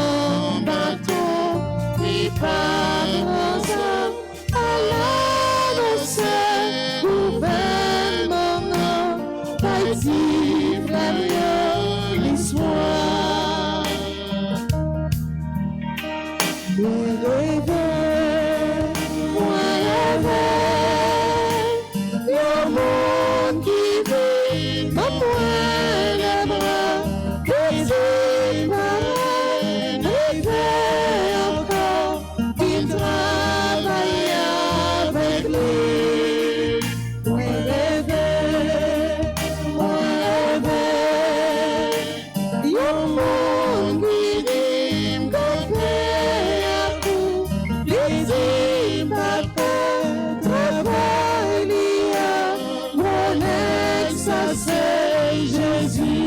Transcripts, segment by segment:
en bateau, et par hasard, à l'annonce, gouvernement, Haïti, Flavio, l'histoire. Moi rêver, le monde qui vit, ma poêle à bras, brisé par rêver encore, il travaille avec lui. Moi rêver, le monde qui vit, campé à coup, les impacts, travail lié, mon ex, ça c'est Jésus.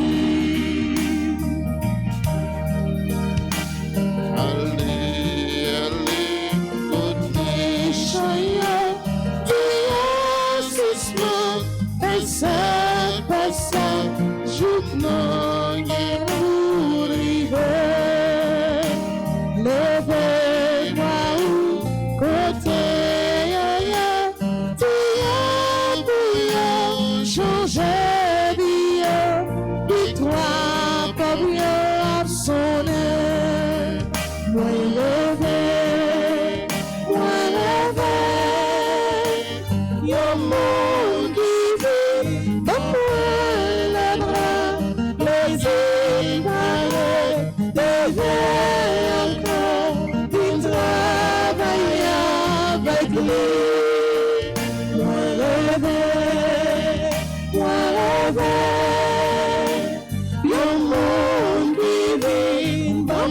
Allez, allez, Les chants, Dieu, passe, journaux, et pour river. Levez-moi où, côté, Dieu, changez bien, victoire, pas bien, sonner. Moi levé, y'a monde qui vit, dans les bras, les épargnés, devient encore, il travaille avec lui. Moi levé, y'a monde qui vit, dans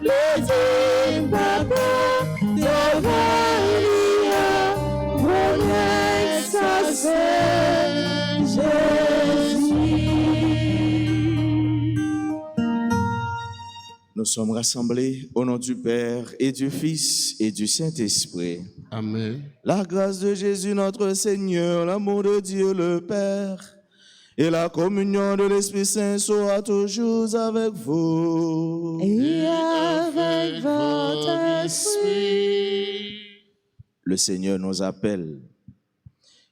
les épargnés, devant lui, mon ex, ça c'est Jésus. Nous sommes rassemblés au nom du Père et du Fils et du Saint-Esprit. Amen. La grâce de Jésus notre Seigneur, l'amour de Dieu le Père et la communion de l'Esprit Saint soit toujours avec vous. Et avec votre esprit. Le Seigneur nous appelle.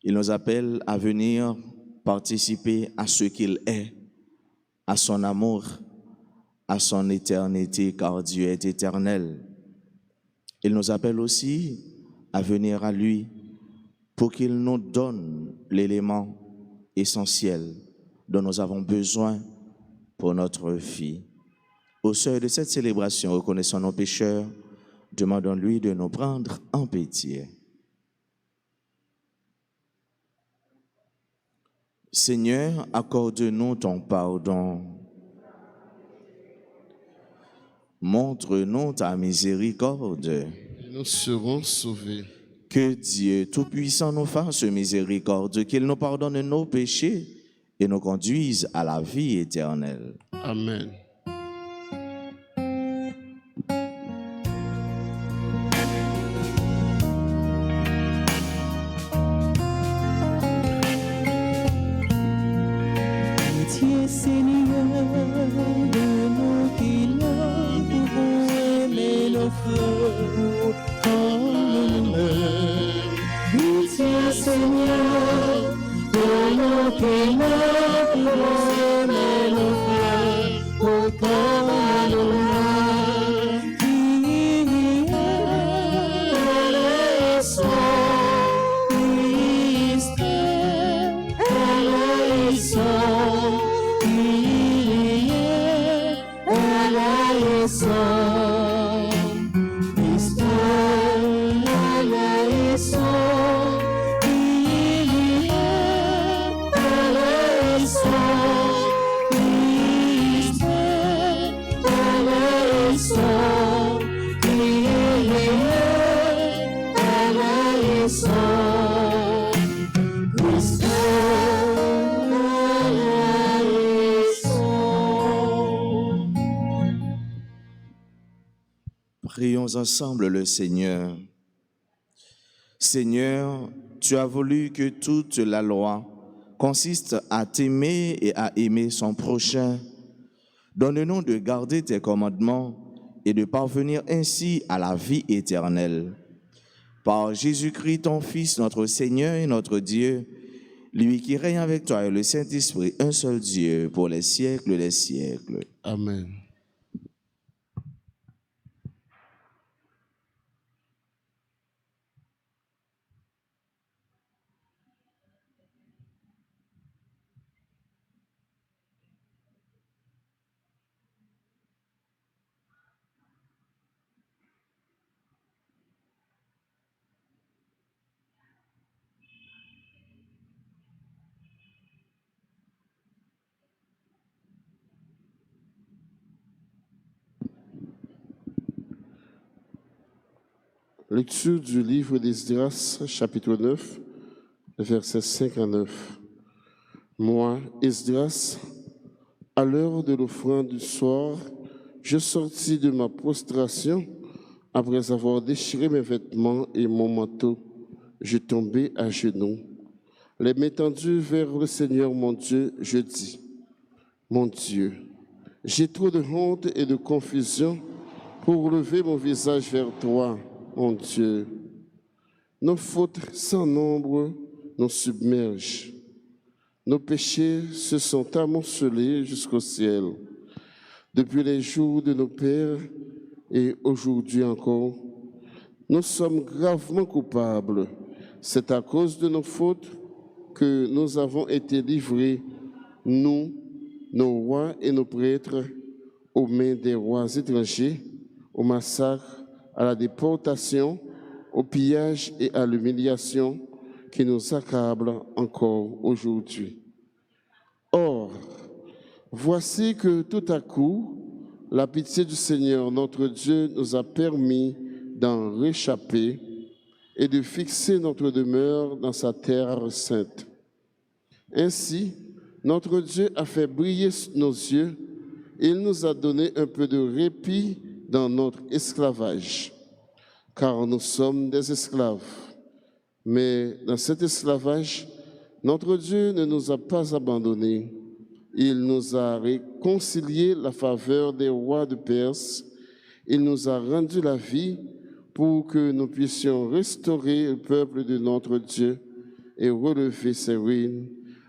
Il nous appelle à venir participer à ce qu'il est, à son amour, à son éternité, car Dieu est éternel. Il nous appelle aussi à venir à lui pour qu'il nous donne l'élément essentiel dont nous avons besoin pour notre vie. Au seuil de cette célébration, reconnaissons nos pécheurs, demandons-lui de nous prendre en pitié. Seigneur, accorde-nous ton pardon. Montre-nous ta miséricorde. Et nous serons sauvés. Que Dieu Tout-Puissant nous fasse miséricorde, qu'il nous pardonne nos péchés et nous conduise à la vie éternelle. Amen. Pitié, Seigneur, de nous qui l'avons aimé nos frères comme nous-mêmes. Pitié, Seigneur, de nous qui l'avons aimé nos frères comme nous-mêmes. Qui est son Christ, elle est son. Prions ensemble le Seigneur. Seigneur, tu as voulu que toute la loi consiste à t'aimer et à aimer son prochain. Donne-nous de garder tes commandements et de parvenir ainsi à la vie éternelle. Par Jésus-Christ, ton Fils, notre Seigneur et notre Dieu, lui qui règne avec toi et le Saint-Esprit, un seul Dieu, pour les siècles des siècles. Amen. Lecture du livre d'Esdras, chapitre 9, versets 5 à 9. Moi, Esdras, à l'heure de l'offrande du soir, je sortis de ma prostration. Après avoir déchiré mes vêtements et mon manteau, je tombai à genoux. Les mains tendues vers le Seigneur mon Dieu, je dis, mon Dieu, j'ai trop de honte et de confusion pour lever mon visage vers toi, mon Dieu. Nos fautes sans nombre nous submergent. Nos péchés se sont amoncelés jusqu'au ciel. Depuis les jours de nos pères et aujourd'hui encore, nous sommes gravement coupables. C'est à cause de nos fautes que nous avons été livrés, nous, nos rois et nos prêtres, aux mains des rois étrangers, au massacre, à la déportation, au pillage et à l'humiliation qui nous accablent encore aujourd'hui. Or, voici que tout à coup, la pitié du Seigneur notre Dieu nous a permis d'en réchapper et de fixer notre demeure dans sa terre sainte. Ainsi, notre Dieu a fait briller nos yeux et il nous a donné un peu de répit dans notre esclavage, car nous sommes des esclaves. Mais dans cet esclavage, notre Dieu ne nous a pas abandonnés. Il nous a réconcilié la faveur des rois de Perse. Il nous a rendu la vie pour que nous puissions restaurer le peuple de notre Dieu et relever ses ruines,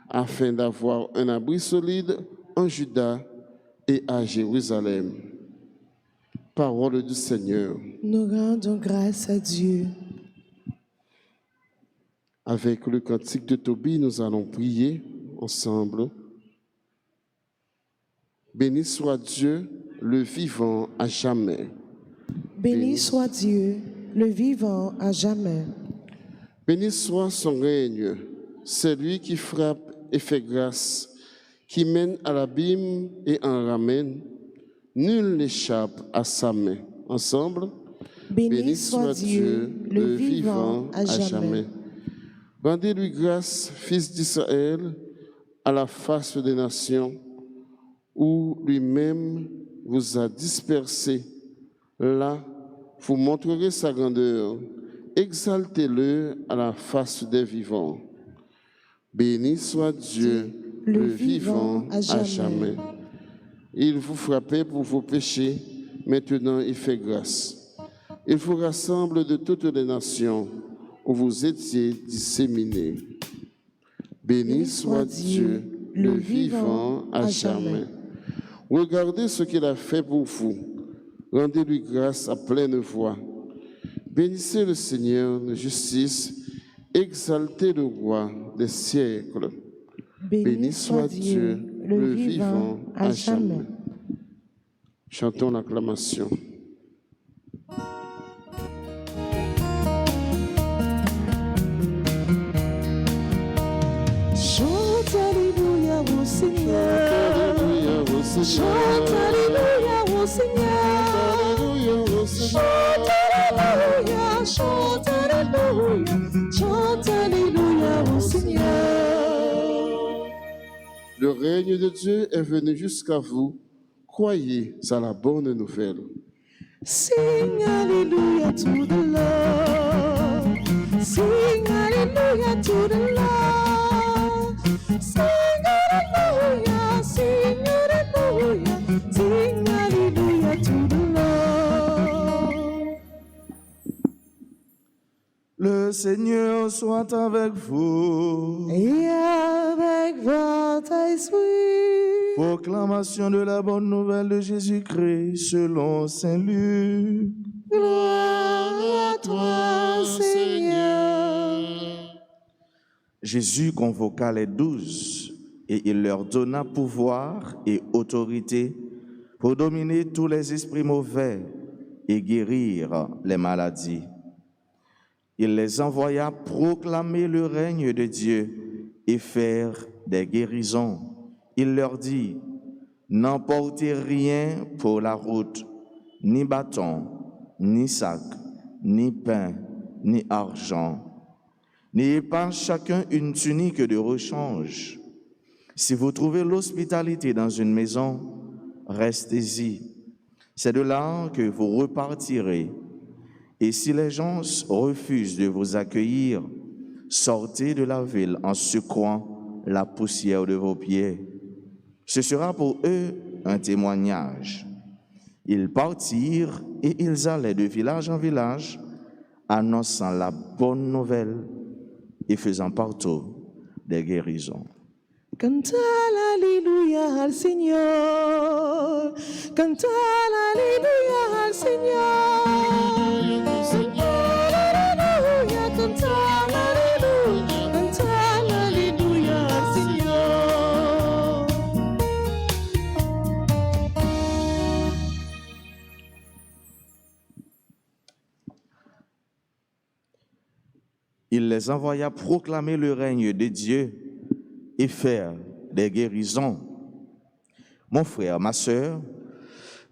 afin d'avoir un abri solide en Juda et à Jérusalem. Parole du Seigneur. Nous rendons grâce à Dieu. Avec le cantique de Tobie, nous allons prier ensemble. Béni soit Dieu, le vivant à jamais. Béni soit Dieu, le vivant à jamais. Béni soit son règne, c'est lui qui frappe et fait grâce, qui mène à l'abîme et en ramène. Nul n'échappe à sa main. Ensemble, Béni soit Dieu, le vivant à jamais. Rendez-lui grâce, fils d'Israël, à la face des nations, où lui-même vous a dispersés. Là, vous montrerez sa grandeur. Exaltez-le à la face des vivants. Béni soit Dieu, le vivant à jamais. Il vous frappait pour vos péchés, maintenant il fait grâce. Il vous rassemble de toutes les nations où vous étiez disséminés. Béni soit Dieu, le vivant à jamais. Regardez ce qu'il a fait pour vous. Rendez-lui grâce à pleine voix. Bénissez le Seigneur de justice. Exaltez le roi des siècles. Béni soit Dieu, le vivant à jamais. Chantons l'acclamation. Chante Alléluia au Seigneur. Chante Alléluia au Seigneur. Chante Alléluia, chante Alléluia, chante Alléluia au Seigneur. Le règne de Dieu est venu jusqu'à vous. Croyez à la bonne nouvelle. Sing Alléluia to the Lord. Sing Alléluia to the Lord. Sing Alléluia, sing Alléluia, Le Seigneur soit avec vous. Et avec votre esprit. Proclamation de la bonne nouvelle de Jésus-Christ selon Saint Luc. Gloire à toi, Seigneur. Jésus convoqua les 12 et il leur donna pouvoir et autorité pour dominer tous les esprits mauvais et guérir les maladies. Il les envoya proclamer le règne de Dieu et faire des guérisons. Il leur dit, n'emportez rien pour la route, ni bâton, ni sac, ni pain, ni argent. N'ayez pas chacun une tunique de rechange. Si vous trouvez l'hospitalité dans une maison, restez-y. C'est de là que vous repartirez. Et si les gens refusent de vous accueillir, sortez de la ville en secouant la poussière de vos pieds. Ce sera pour eux un témoignage. Ils partirent et ils allaient de village en village, annonçant la bonne nouvelle et faisant partout des guérisons. Canta l'alléluia al Seigneur. Canta l'alléluia al Seigneur. Alléluia, canta l'alléluia. Canta l'alléluia al Seigneur. Il les envoya proclamer le règne de Dieu et faire des guérisons. Mon frère, ma sœur,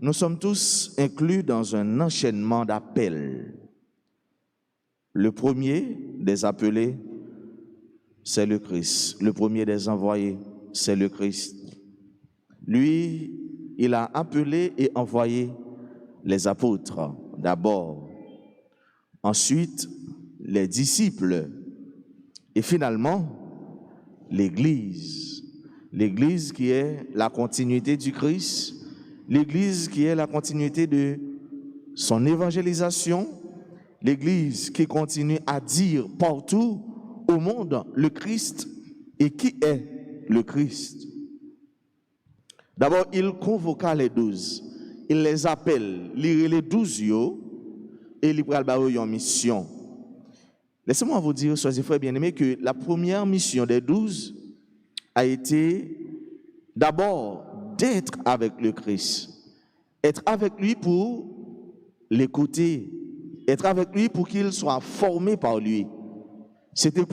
nous sommes tous inclus dans un enchaînement d'appels. Le premier des appelés, c'est le Christ. Le premier des envoyés, c'est le Christ. Lui, il a appelé et envoyé les apôtres d'abord, ensuite les disciples et finalement l'Église. L'Église qui est la continuité du Christ, l'Église qui est la continuité de son évangélisation, l'Église qui continue à dire partout au monde le Christ et qui est le Christ. D'abord, il convoqua les 12, il les appelle, les 12 et il pral ba une mission. Laissez-moi vous dire, soyez frères bien-aimés, que la première mission des 12 a été d'abord d'être avec le Christ. Être avec lui pour l'écouter. Être avec lui pour qu'il soit formé par lui. C'était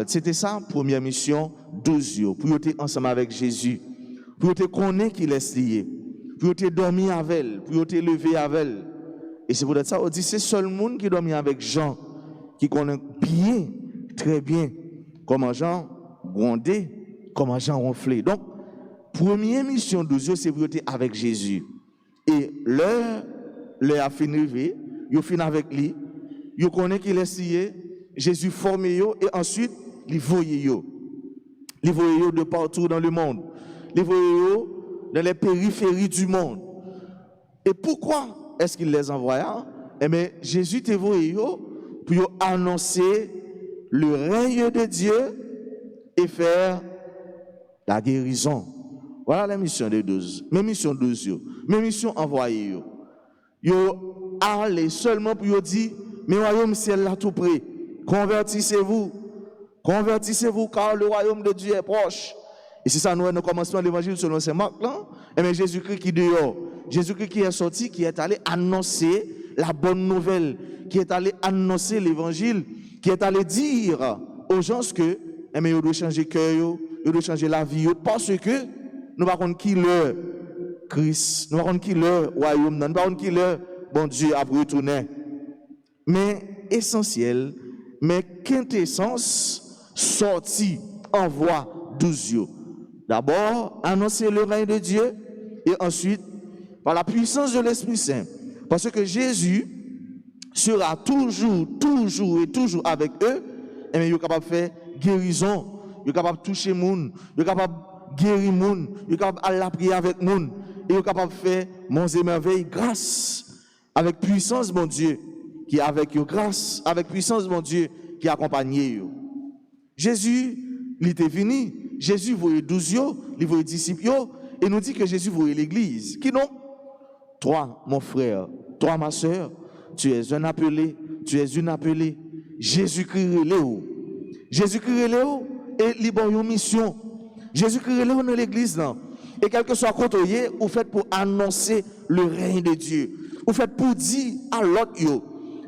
c'était ça, première mission, 12 pour être ensemble avec Jésus. Pour être connaître qu'il est lié. Pour être dormir avec elle. Pour être levé avec elle. Et c'est pour ça qu'on dit c'est seul monde qui dormit avec Jean, qui connaît bien, très bien, comment Jean grondait, comment Jean ronflait. Donc, première mission de Dieu, c'est pour être avec Jésus. Et l'heure a fini, il finit avec lui, il connaît qu'il est lié, Jésus formé, et ensuite, il voyait. Il voyait de partout dans le monde. Il voyait dans les périphéries du monde. Et pourquoi est-ce qu'il les envoya? Eh bien, Jésus te voyait pour annoncer le règne de Dieu et faire la guérison. Voilà la mission des 12. Mes missions 12, mes missions envoyées. Yo allez seulement pour dire, mais le royaume ciel là tout près. Convertissez-vous car le royaume de Dieu est proche. Et c'est ça, nous commençons l'évangile selon Saint Marc là. Et bien Jésus-Christ qui dehors, Jésus-Christ qui est sorti, qui est allé annoncer la bonne nouvelle, qui est allé annoncer l'évangile, qui est allé dire aux gens que, eh bien, ils doivent changer cœur, ils doivent changer la vie, parce que nous ne savons pas qui leur Christ, nous ne savons pas qui leur royaume, nous ne savons pas qui leur bon Dieu a retourné. Mais essentiel, mais quintessence, sortie, envoi 12. D'abord, annoncer le règne de Dieu et ensuite, par la puissance de l'Esprit Saint, parce que Jésus sera toujours avec eux, et bien, il est capable de faire guérison, il est capable de toucher les gens, il est capable de guérir les gens, il est capable d'aller prier avec les gens, il est capable de faire monts et merveilles grâce, avec puissance, mon Dieu, qui est avec eux, grâce, avec puissance, mon Dieu, qui accompagnaient. Jésus, il était venu, Jésus voyait 12, il voyait disciples, et nous dit que Jésus voyait l'église. Qui non? Toi, mon frère, toi, ma soeur, tu es un appelé, tu es une appelée. Jésus-Christ est là. Jésus-Christ est là et il a une mission. Jésus-Christ est là dans l'église. Et quel que soit côté, vous faites pour annoncer le règne de Dieu. Vous faites pour dire à l'autre,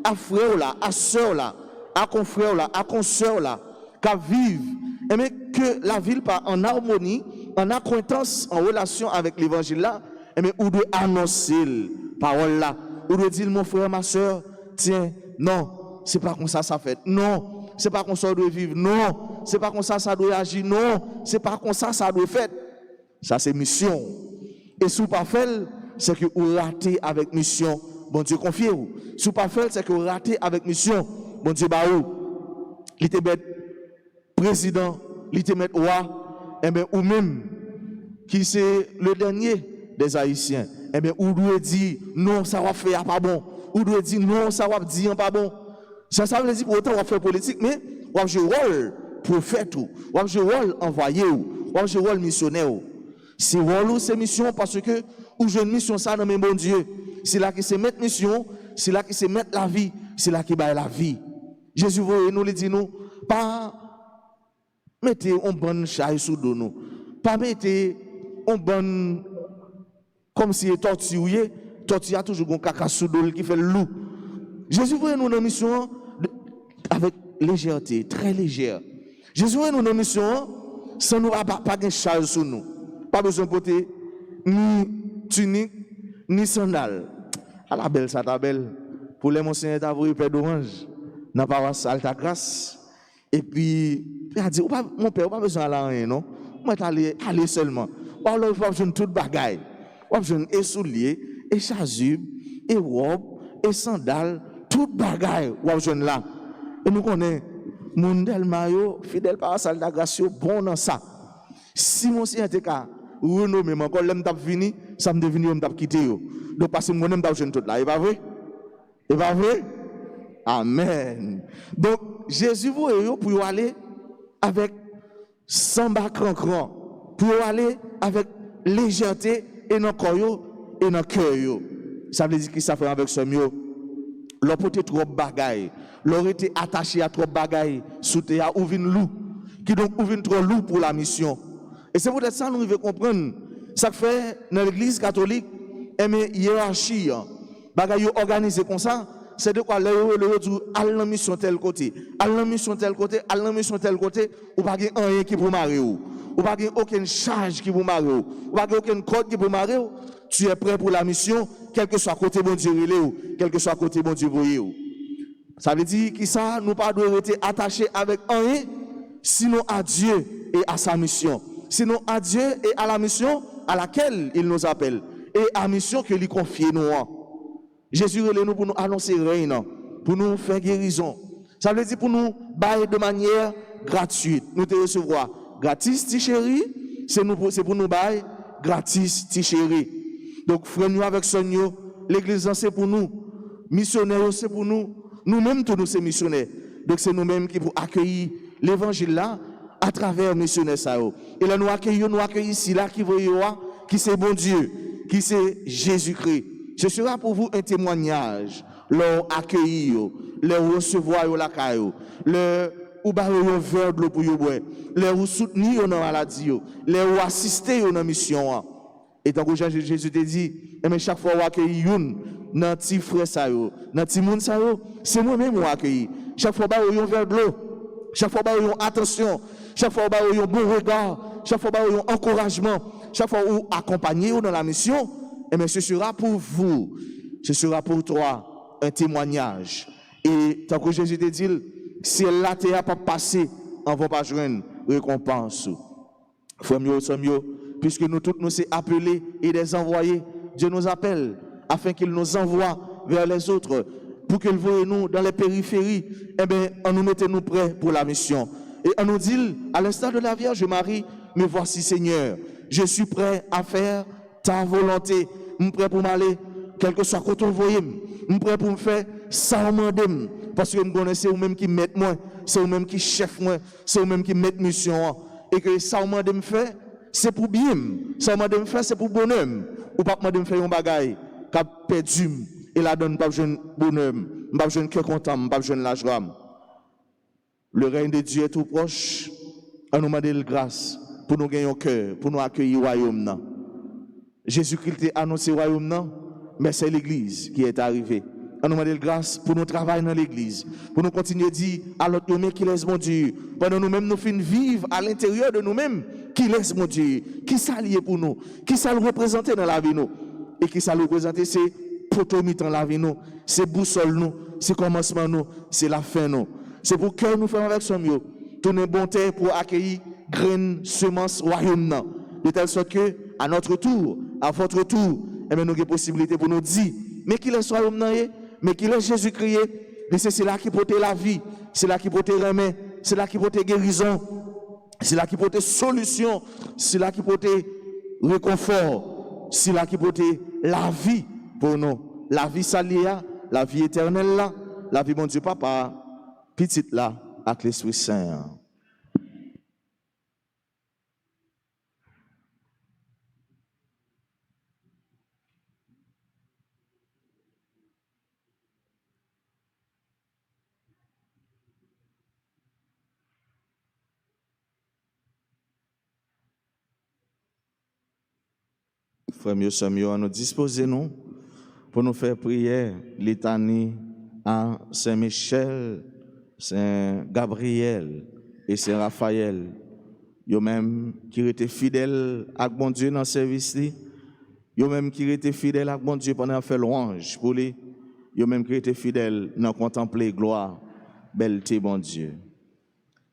à frère là, à soeur là, à confrère là, à consoeur là, qu'à vivre. Et mais que la ville part en harmonie, en acquaintance, en relation avec l'évangile là, et mais vous devez annoncer la parole là. Vous devez dire, mon frère, ma soeur, tiens, non, c'est pas comme ça fait. Non, c'est pas comme ça doit vivre. Non, c'est pas comme ça doit agir. Non, c'est pas comme ça doit faire. Ça c'est mission. Et si vous pas fait, c'est que vous ratez avec mission. Bon Dieu confiez-vous. Si vous pas fait, c'est que vous ratez avec mission. Bon Dieu bah où? Il te met président, il te met roi, et bien ou même qui c'est le dernier des Haïtiens. Eh bien, ou doit dire non, ça va faire pas bon. Ou doit dire non, ça va dire pas bon. Ça veut dire pour autant on va faire politique, mais on va jouer rôle prophète, on va jouer rôle envoyé, on va jouer rôle missionnaire. C'est rôle, c'est mission parce que ou jeune mission ça dans mes bon Dieu. C'est là qui se met mission, c'est là qui se met la vie, c'est là qui baille la vie. Jésus vous nous le dit nous, pas mettez un bon chaille sous dos nous, pas mettez un bon comme si tortue a toujours un caca sous dos qui fait le loup. Jésus voit nous dans mission avec légèreté, très légère. Jésus voit nous dans mission sans nous pas de charge sur nous. Pas besoin de porter ni tunique, ni sandales. À la belle, ça ta belle. Pour les monseigneurs, t'as vu paix d'orange. N'a pas Alta Grâce. Et puis, il a dit, mon père, pas besoin d'aller rien, non? Moi, aller seulement. Alors, il faut besoin de toute bagaille. Il faut besoin de souliers, et chasuble, et robe, et sandales, toute bagaille. Il faut besoin là. Et nous connaissons, Mundel Mayo, fidèle par Alta Grâce, bon dans ça. Si mon seigneur était cas, renommé, encore l'aime t'a fini, ça me devenu l'aime t'a quitté. Donc, parce que moi, j'aime t'a besoin de tout là. Il va vrai? Il va vrai? Amen. Donc, Jésus vous pour aller avec samba cran-cran, pour aller avec légèreté et dans le corps et dans le cœur. Ça veut dire qu'il s'affaire avec ce mieux. L'on peut être trop bagaille, l'on été attaché à trop bagaille, sous terre ou vin loup, qui donc ou vin trop loup pour la mission. Et c'est peut-être ça nous devons comprendre. Ça fait dans l'église catholique, mais hiérarchie, bagaille organisé comme ça. C'est de quoi le dit à la mission tel côté, à la mission tel côté, à la mission tel côté, ou pas rien qui pour marier ou pas aucune charge qui pour marier ou pas aucun code qui pour marier. Tu es prêt pour la mission, quel que soit côté bon Dieu ou quel que soit côté bon Dieu voyez. Ça veut dire que ça nous pas doit être attachés avec rien, sinon à Dieu et à sa mission, sinon à Dieu et à la mission à laquelle il nous appelle et à la mission que lui confie nous. Jésus est nous pour nous annoncer rien, pour nous faire guérison. Ça veut dire pour nous bailler de manière gratuite. Nous te recevoir gratis, ti chéri, c'est pour nous bailler gratis, ti chéri. Donc, frère, nous avec son l'église c'est pour nous, missionnaires c'est pour nous, nous-mêmes tous nous sommes missionnaires. Donc, c'est nous-mêmes qui pour accueillir l'évangile là à travers missionnaires ça. Et là, nous accueillons ici là qui voyons, qui c'est bon Dieu, qui c'est Jésus-Christ. Ce sera pour vous un témoignage, leur accueillir, leur recevoir la caillou, leur ou ba un verre de l'eau pour vous boire, leur soutenir dans la maladie, leur assister dans la mission. Et tant que Jésus te dit, mais chaque fois vous accueillez une, dans petit frère ça yo, dans petit monde ça yo, c'est moi-même qui accueille. Chaque fois vous un verre de l'eau, chaque fois vous attention, chaque fois vous un bon regard, chaque fois vous un encouragement, chaque fois vous accompagnez dans la mission. Et bien, ce sera pour vous, ce sera pour toi un témoignage. Et tant que Jésus te dit, si là tu n'as pas passé, on ne va pas joindre récompense. Frère mieux, puisque nous tous nous sommes appelés et des envoyés, Dieu nous appelle afin qu'il nous envoie vers les autres, pour qu'il voie nous dans les périphéries. Eh bien, on nous mette nous prêts pour la mission. Et on nous dit, à l'instar de la Vierge Marie, mais voici Seigneur, je suis prêt à faire ta volonté, je suis prêt pour m'aller, quel que soit quand on voyait, je suis prêt pour me faire ça, parce que je me connaissais ou même qui m'aide moi, c'est vous-même qui chef moi, c'est vous-même qui met mission et que ça vous demande de me faire, c'est pour bien. Ça vous demande de me faire, c'est pour bonheur. Ou pas me faire un bagaille qui a perdu et la donne pas besoin bonheur, pas besoin cœur content, pas besoin la joie. Le règne de Dieu est tout proche. On nous demande grâce pour nous gagner au cœur, pour nous accueillir au royaume. Jésus-Christ a annoncé le royaume, mais c'est l'Église qui est arrivée. On nous demande grâce pour nous travailler dans l'Église, pour nous continuer à dire à l'autre nous qui laisse mon Dieu. Pendant nous-mêmes, nous finissons vivre à l'intérieur de nous-mêmes qui laisse mon Dieu, qui s'allie pour nous, qui ça le représenter dans la vie nous. Et qui ça le représenter, c'est potomite dans la vie nous, c'est boussole nous, c'est commencement nous, c'est la fin nous. C'est pour que nous faisons avec son mieux, tourner bon terre pour accueillir graines, semences, royaume. De telle sorte que, à notre tour, à votre tour, nous avons des possibilités pour nous dire, mais qu'il est ce royaume, mais qu'il est Jésus-Christ, mais c'est là qui porte la vie, c'est là qui porte remède, c'est là qui porte guérison, c'est là qui porte solution, c'est là qui porte réconfort, c'est là qui porte la vie pour nous. La vie salia, la vie éternelle là, la vie mon Dieu Papa, petite là, avec l'Esprit Saint. Frères, mieux sommes nous disposer nous pour nous faire prier litanie à Saint-Michel, Saint-Gabriel et Saint-Raphaël. Yo même qui étaient fidèles à bon Dieu dans le service, yo même qui étaient fidèles à bon Dieu pendant faire louange pour lui, yo même qui étaient fidèles dans contempler gloire, belleté bon Dieu.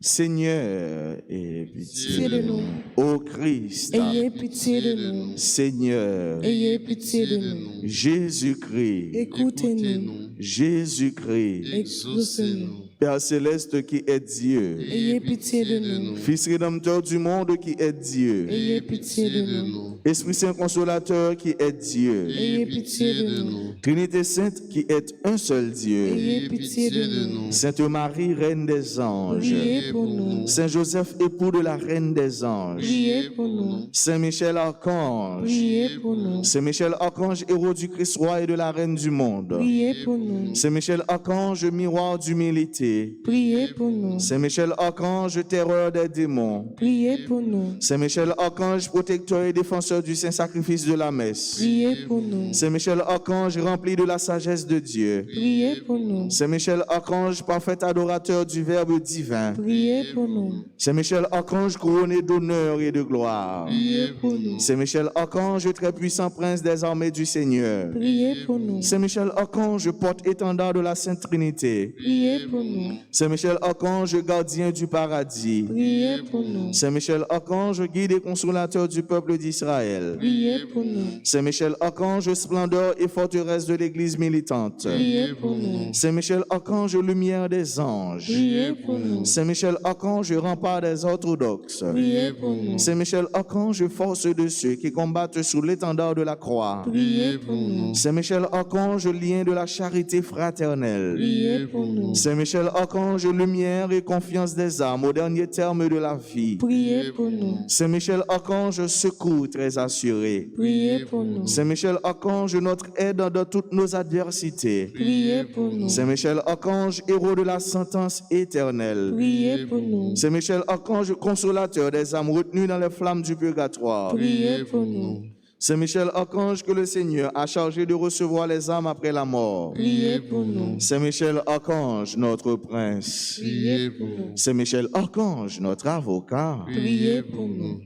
Seigneur, ayez pitié de nous. Ô Christ, Ayez pitié de nous. Seigneur, Ayez pitié de nous. Jésus-Christ, Écoutez-nous. Jésus-Christ, Exaucez-nous. Père céleste qui est Dieu, Ayez pitié de nous. Fils rédempteur du monde qui est Dieu, Ayez pitié de nous. Esprit Saint consolateur qui est Dieu, Ayez pitié de nous. Trinité Sainte qui est un seul Dieu, Ayez pitié de nous. Sainte Marie, Reine des anges, Priez pour nous. Saint Joseph, époux de la Reine des anges, Priez pour nous. Saint Michel Archange, Priez pour nous. Saint Michel Archange, héros du Christ roi et de la Reine du monde, Priez pour nous. Saint Michel Archange, miroir d'humilité, Priez pour nous. Saint Michel Archange, terreur des démons, Priez pour nous. Saint Michel Archange, protecteur et défenseur du saint sacrifice de la messe, Priez pour nous. Saint Michel Archange, rempli de la sagesse de Dieu, Priez pour nous. Saint Michel Archange, parfait adorateur du Verbe divin, Priez pour nous. Saint Michel Archange, couronné d'honneur et de gloire, Priez pour nous. Saint Michel Archange, très puissant prince des armées du Seigneur, Priez pour nous. Saint Michel Archange, porte-étendard de la Sainte Trinité, Priez pour nous. Saint Michel Archange, gardien du paradis, Priez pour nous. Saint Michel Archange, guide et consolateur du peuple d'Israël, Priez pour nous. Saint Michel Archange, splendeur et forteresse de l'Église militante, Priez pour nous. Saint Michel Archange, lumière des anges, Priez pour nous. Saint Michel Archange, rempart des orthodoxes, Priez pour nous. Saint Michel Archange, force de ceux qui combattent sous l'étendard de la croix, Priez pour nous. Saint Michel Archange, lien de la charité fraternelle, Priez pour nous. Saint Michel Archange, lumière et confiance des âmes au dernier terme de la vie, Priez pour nous. Saint Michel Archange, secours très assuré, Priez pour nous. Saint Michel Archange, notre aide dans toutes nos adversités, Priez pour nous. Saint Michel Archange, héros de la sentence éternelle, Priez pour nous. Saint Michel Archange, consolateur des âmes retenues dans les flammes du purgatoire, Priez pour nous. Saint Michel Archange, que le Seigneur a chargé de recevoir les âmes après la mort, Priez pour nous. Saint Michel Archange, notre prince, Priez pour nous. Saint Michel Archange, notre avocat, Priez pour nous.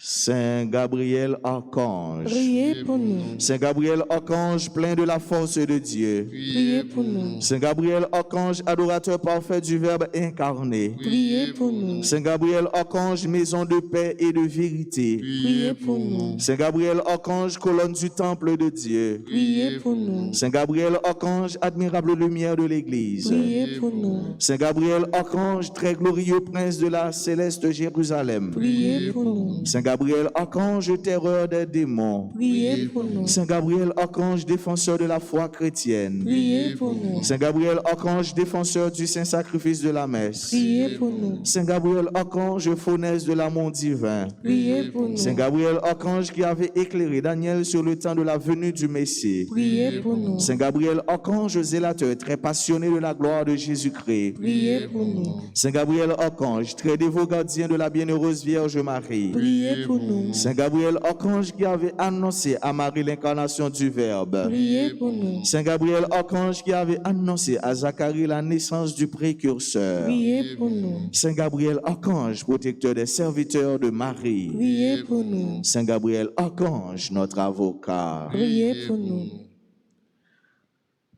Saint Gabriel Archange, Priez pour nous. Saint Gabriel Archange, plein de la force de Dieu, Priez pour nous. Saint Gabriel Archange, adorateur parfait du Verbe incarné, Priez pour nous. Saint Gabriel Archange, maison de paix et de vérité, Priez pour nous. Saint Gabriel Archange, colonne du temple de Dieu, Priez pour nous. Saint Gabriel Archange, admirable lumière de l'Église, Priez pour nous. Saint Gabriel Archange, très glorieux prince de la céleste Jérusalem, Priez pour nous. Saint Gabriel, archange terreur des démons. Priez pour nous. Saint Gabriel, archange défenseur de la foi chrétienne. Priez pour nous. Saint Gabriel, archange défenseur du saint sacrifice de la messe. Priez pour nous. Saint Gabriel, archange faunesse de l'amour divin. Priez pour nous. Saint Gabriel, archange qui avait éclairé Daniel sur le temps de la venue du Messie. Priez pour nous. Saint Gabriel, archange zélateur, très passionné de la gloire de Jésus-Christ. Priez pour nous. Saint Gabriel, archange, très dévot gardien de la bienheureuse Vierge Marie. Priez pour nous. Saint Gabriel, archange qui avait annoncé à Marie l'incarnation du Verbe. Priez pour nous. Saint Gabriel, archange qui avait annoncé à Zacharie la naissance du précurseur. Priez pour nous. Saint Gabriel, archange, protecteur des serviteurs de Marie. Priez pour nous. Saint Gabriel, archange, notre avocat. Priez pour nous.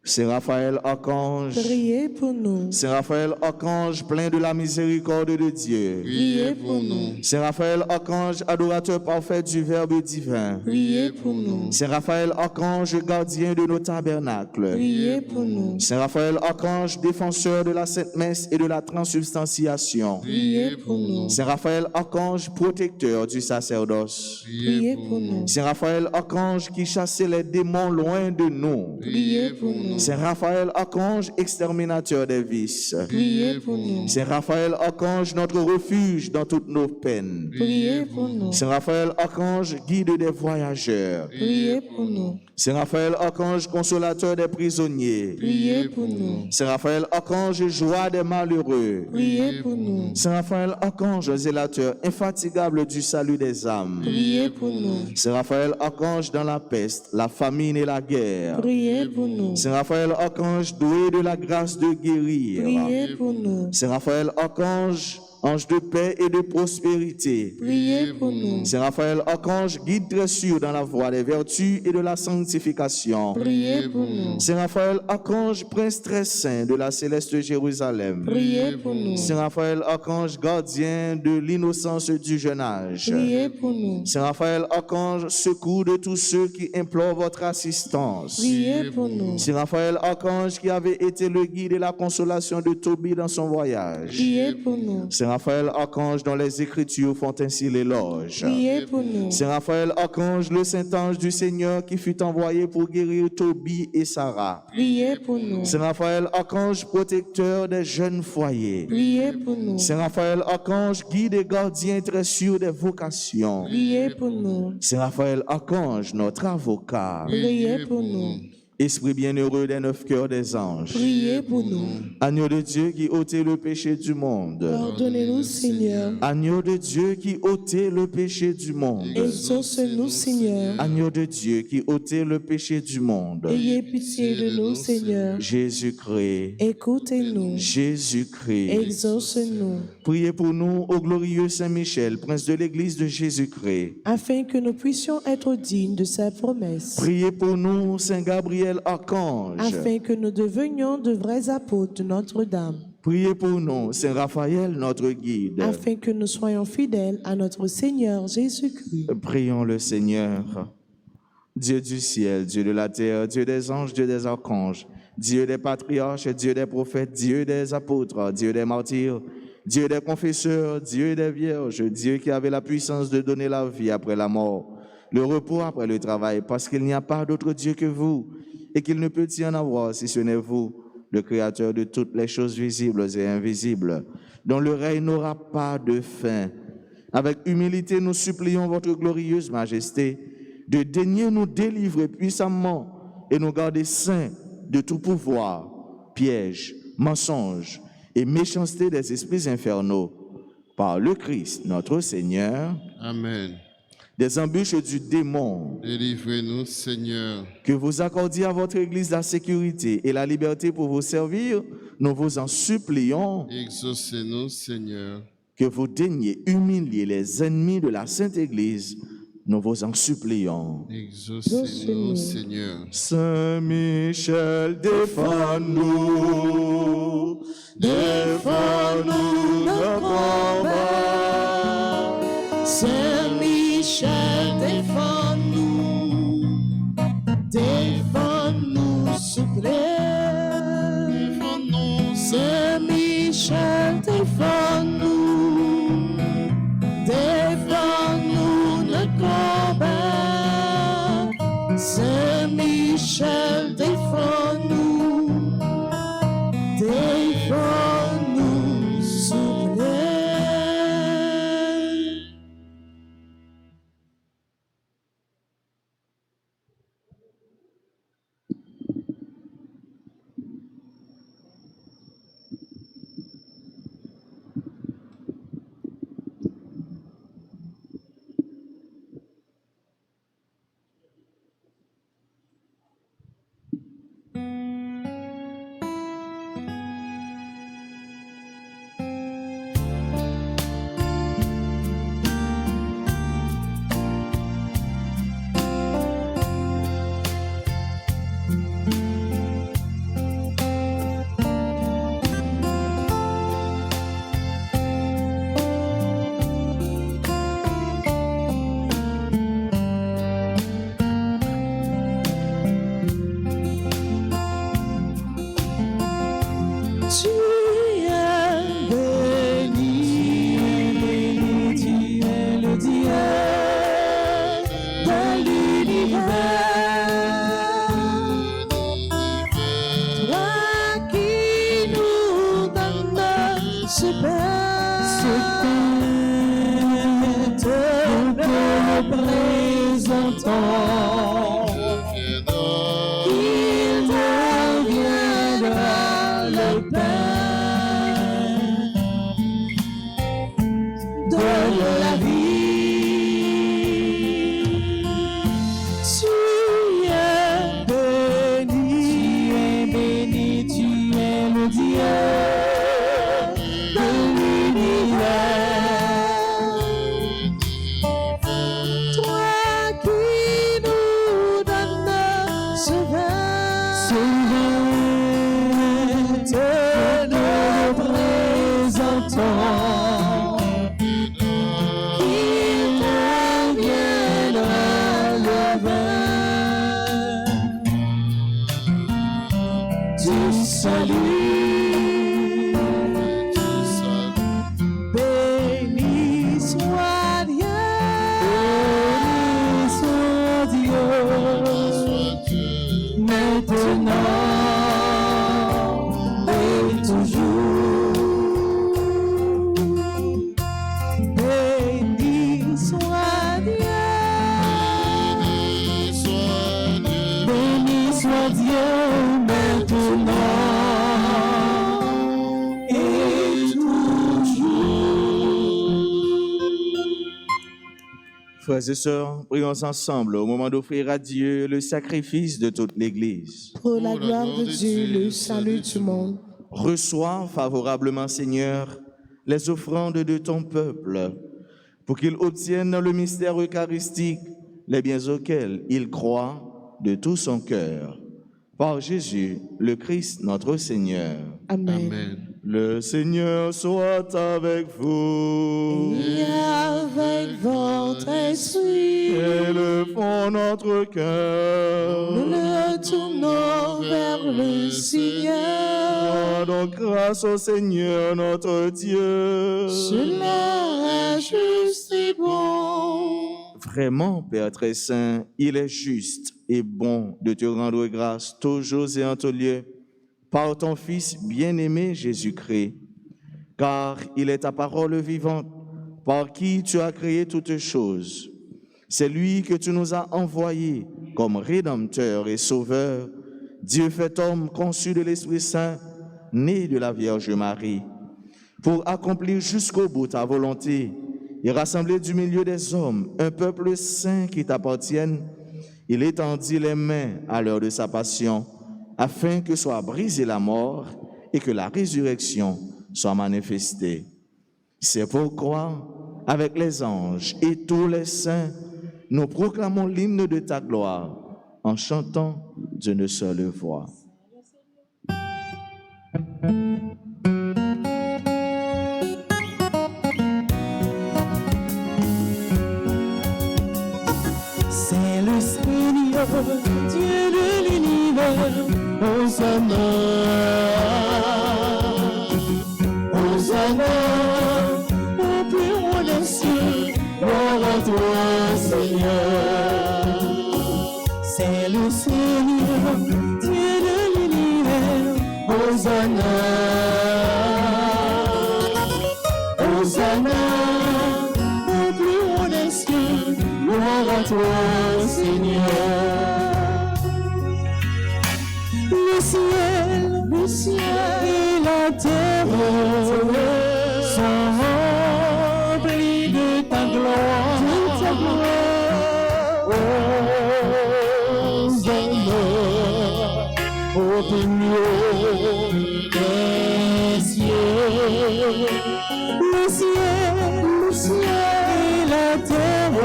Saint Raphaël, archange. Priez pour nous. Saint Raphaël, archange, plein de la miséricorde de Dieu. Priez pour nous. Saint Raphaël, archange, adorateur parfait du Verbe divin. Priez pour nous. Saint Raphaël, archange, gardien de nos tabernacles. Priez pour nous. Saint Raphaël, archange, défenseur de la Sainte Messe et de la transubstantiation. Priez pour nous. Saint Raphaël, archange, protecteur du sacerdoce. Priez pour nous. Saint Raphaël, archange, qui chassait les démons loin de nous. Priez pour nous. Saint Raphaël, archange, exterminateur des vices. Priez pour nous. Saint Raphaël, archange, notre refuge dans toutes nos peines. Priez pour nous. Saint Raphaël, archange, guide des voyageurs. Priez pour nous. Saint Raphaël, archange, consolateur des prisonniers. Priez pour nous. Saint Raphaël, archange, joie des malheureux. Priez pour nous. Saint Raphaël, archange, zélateur, infatigable du salut des âmes. Priez pour nous. Saint Raphaël, archange, dans la peste, la famine et la guerre. Priez pour nous. Saint Raphaël, archange, doué de la grâce de guérir. Priez pour nous. Saint Raphaël, archange, ange de paix et de prospérité. Priez pour nous. Saint Raphaël, archange, guide très sûr dans la voie des vertus et de la sanctification. Priez pour nous. Saint Raphaël, archange, prince très saint de la céleste Jérusalem. Priez pour nous. Saint Raphaël, archange, gardien de l'innocence du jeune âge. Priez pour nous. Saint Raphaël, archange, secours de tous ceux qui implorent votre assistance. Priez pour nous. Saint Raphaël, archange, qui avait été le guide et la consolation de Tobie dans son voyage. Priez pour nous. Saint Raphaël, archange, dont les Écritures font ainsi l'éloge. Priez pour nous. Saint Raphaël, archange, le saint ange du Seigneur qui fut envoyé pour guérir Tobie et Sarah. Priez pour nous. Saint Raphaël, archange, protecteur des jeunes foyers. Priez pour nous. Saint Raphaël, archange, guide et gardien très sûr des vocations. Priez pour nous. Saint Raphaël, archange, notre avocat. Priez pour nous. Esprit bienheureux des 9 cœurs des anges. Priez pour nous. Agneau de Dieu qui ôtait le péché du monde. Pardonnez-nous, Seigneur. Agneau de Dieu qui ôtait le péché du monde. Exauce-nous, Seigneur. Agneau de Dieu qui ôtait le péché du monde. Ayez pitié de nous, Seigneur. Jésus-Christ. Écoutez-nous. Jésus-Christ. Exauce-nous. Priez pour nous, ô glorieux Saint Michel, prince de l'Église de Jésus-Christ. Afin que nous puissions être dignes de sa promesse. Priez pour nous, Saint Gabriel, archange. Afin que nous devenions de vrais apôtres de Notre-Dame. Priez pour nous, Saint Raphaël, notre guide. Afin que nous soyons fidèles à notre Seigneur Jésus-Christ. Prions le Seigneur. Dieu du ciel, Dieu de la terre, Dieu des anges, Dieu des archanges, Dieu des patriarches, Dieu des prophètes, Dieu des apôtres, Dieu des martyrs, Dieu des confesseurs, Dieu des vierges, Dieu qui avait la puissance de donner la vie après la mort, le repos après le travail, parce qu'il n'y a pas d'autre Dieu que vous, et qu'il ne peut y en avoir si ce n'est vous, le Créateur de toutes les choses visibles et invisibles, dont le règne n'aura pas de fin. Avec humilité, nous supplions votre glorieuse majesté de daigner nous délivrer puissamment et nous garder saints de tout pouvoir, piège, mensonge et méchanceté des esprits infernaux. Par le Christ, notre Seigneur. Amen. Des embûches du démon. Délivrez-nous, Seigneur. Que vous accordiez à votre Église la sécurité et la liberté pour vous servir, nous vous en supplions. Exaucez-nous, Seigneur. Que vous daigniez humilier les ennemis de la Sainte Église, nous vous en supplions. Exaucez-nous, Seigneur. Saint Michel, défends-nous, défends-nous le combat. Saint Michel, défends-nous, défends-nous, s'il vous plaît. Défends-nous, Saint Michel, défends-nous, défends-nous, ciel, défends-nous, défends-nous, souffle. Frères et sœurs, prions ensemble au moment d'offrir à Dieu le sacrifice de toute l'Église. Pour la gloire de Dieu, le salut du monde. Reçois favorablement, Seigneur, les offrandes de ton peuple, pour qu'il obtienne dans le mystère eucharistique les biens auxquels il croit de tout son cœur. Par Jésus, le Christ, notre Seigneur. Amen. Amen. Le Seigneur soit avec vous. Et avec votre esprit, Élevons notre cœur. nous le tournons vers le Seigneur. Rendons grâce au Seigneur notre Dieu. Cela est juste et bon. Vraiment, Père très saint, il est juste et bon de te rendre grâce toujours et en tout lieu par ton Fils bien-aimé Jésus-Christ, car il est ta parole vivante, par qui tu as créé toutes choses. C'est lui que tu nous as envoyé comme Rédempteur et Sauveur, Dieu fait homme, conçu de l'Esprit Saint, né de la Vierge Marie, pour accomplir jusqu'au bout ta volonté et rassembler du milieu des hommes un peuple saint qui t'appartienne. Il étendit les mains à l'heure de sa passion, afin que soit brisée la mort et que la résurrection soit manifestée. C'est pourquoi, avec les anges et tous les saints, nous proclamons l'hymne de ta gloire en chantant d'une seule voix. C'est le Seigneur, Dieu de l'univers. Hosanna, Hosanna, Au plus haut des cieux, gloire à toi, Seigneur. c'est le Seigneur, Hosanna, Hosanna, au plus haut des cieux, gloire à toi, Seigneur. Le ciel et la terre sont remplis de ta gloire. Hosanna, au plus haut des cieux. Le ciel et la terre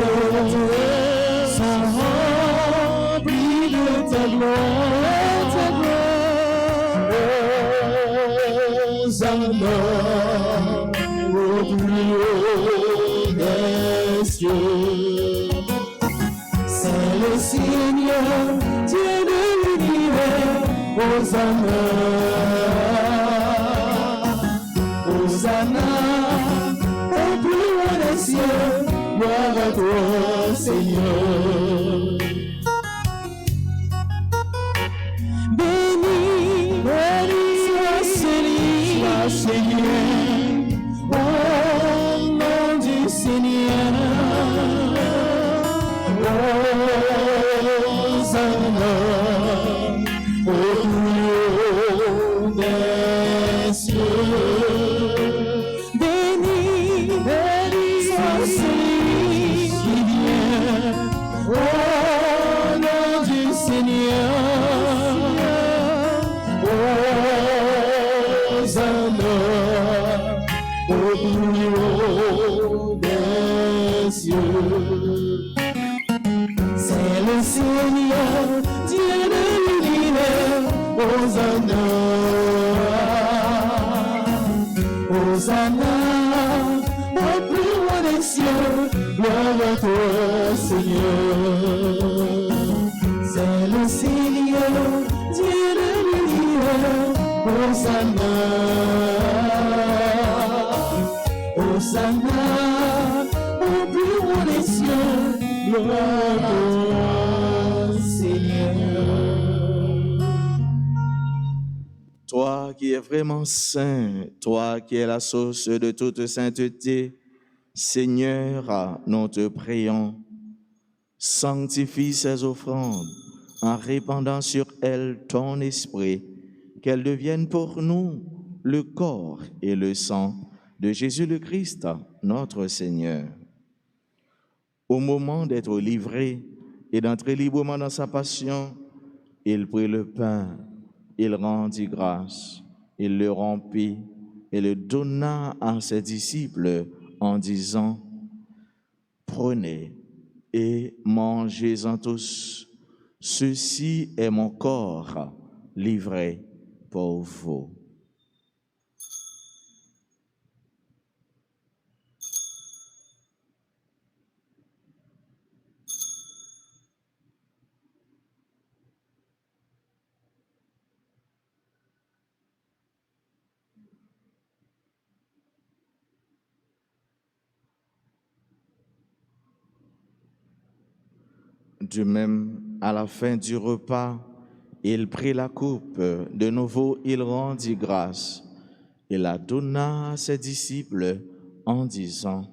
sont remplis de ta gloire. Hosanna, au plus haut des cieux. C'est le Seigneur, Dieu de l'univers. Hosanna, Hosanna, au plus haut des cieux, gloire à toi, Seigneur. Béni soit Seigneur, au nom du Seigneur. Hosanna, au plus haut des cieux. Béni soit celui qui vient Au nom du Seigneur. Hosanna, au plus haut des cieux. C'est le Seigneur, Dieu de l'univers. Hosanna, Hosanna, au plus haut des cieux, gloire à toi, Seigneur. C'est le Seigneur, Dieu de l'univers. Hosanna, Hosanna, au plus haut des cieux, gloire à toi, Seigneur. Toi qui es vraiment saint, toi qui es la source de toute sainteté, Seigneur, nous te prions, sanctifie ces offrandes en répandant sur elles ton esprit, qu'elles deviennent pour nous le corps et le sang de Jésus le Christ, notre Seigneur. Au moment d'être livré et d'entrer librement dans sa passion, il prit le pain, il rendit grâce, il le rompit et le donna à ses disciples en disant, « Prenez et mangez-en tous, ceci est mon corps livré pour vous. » De même, à la fin du repas, il prit la coupe. De nouveau, il rendit grâce. Il la donna à ses disciples en disant,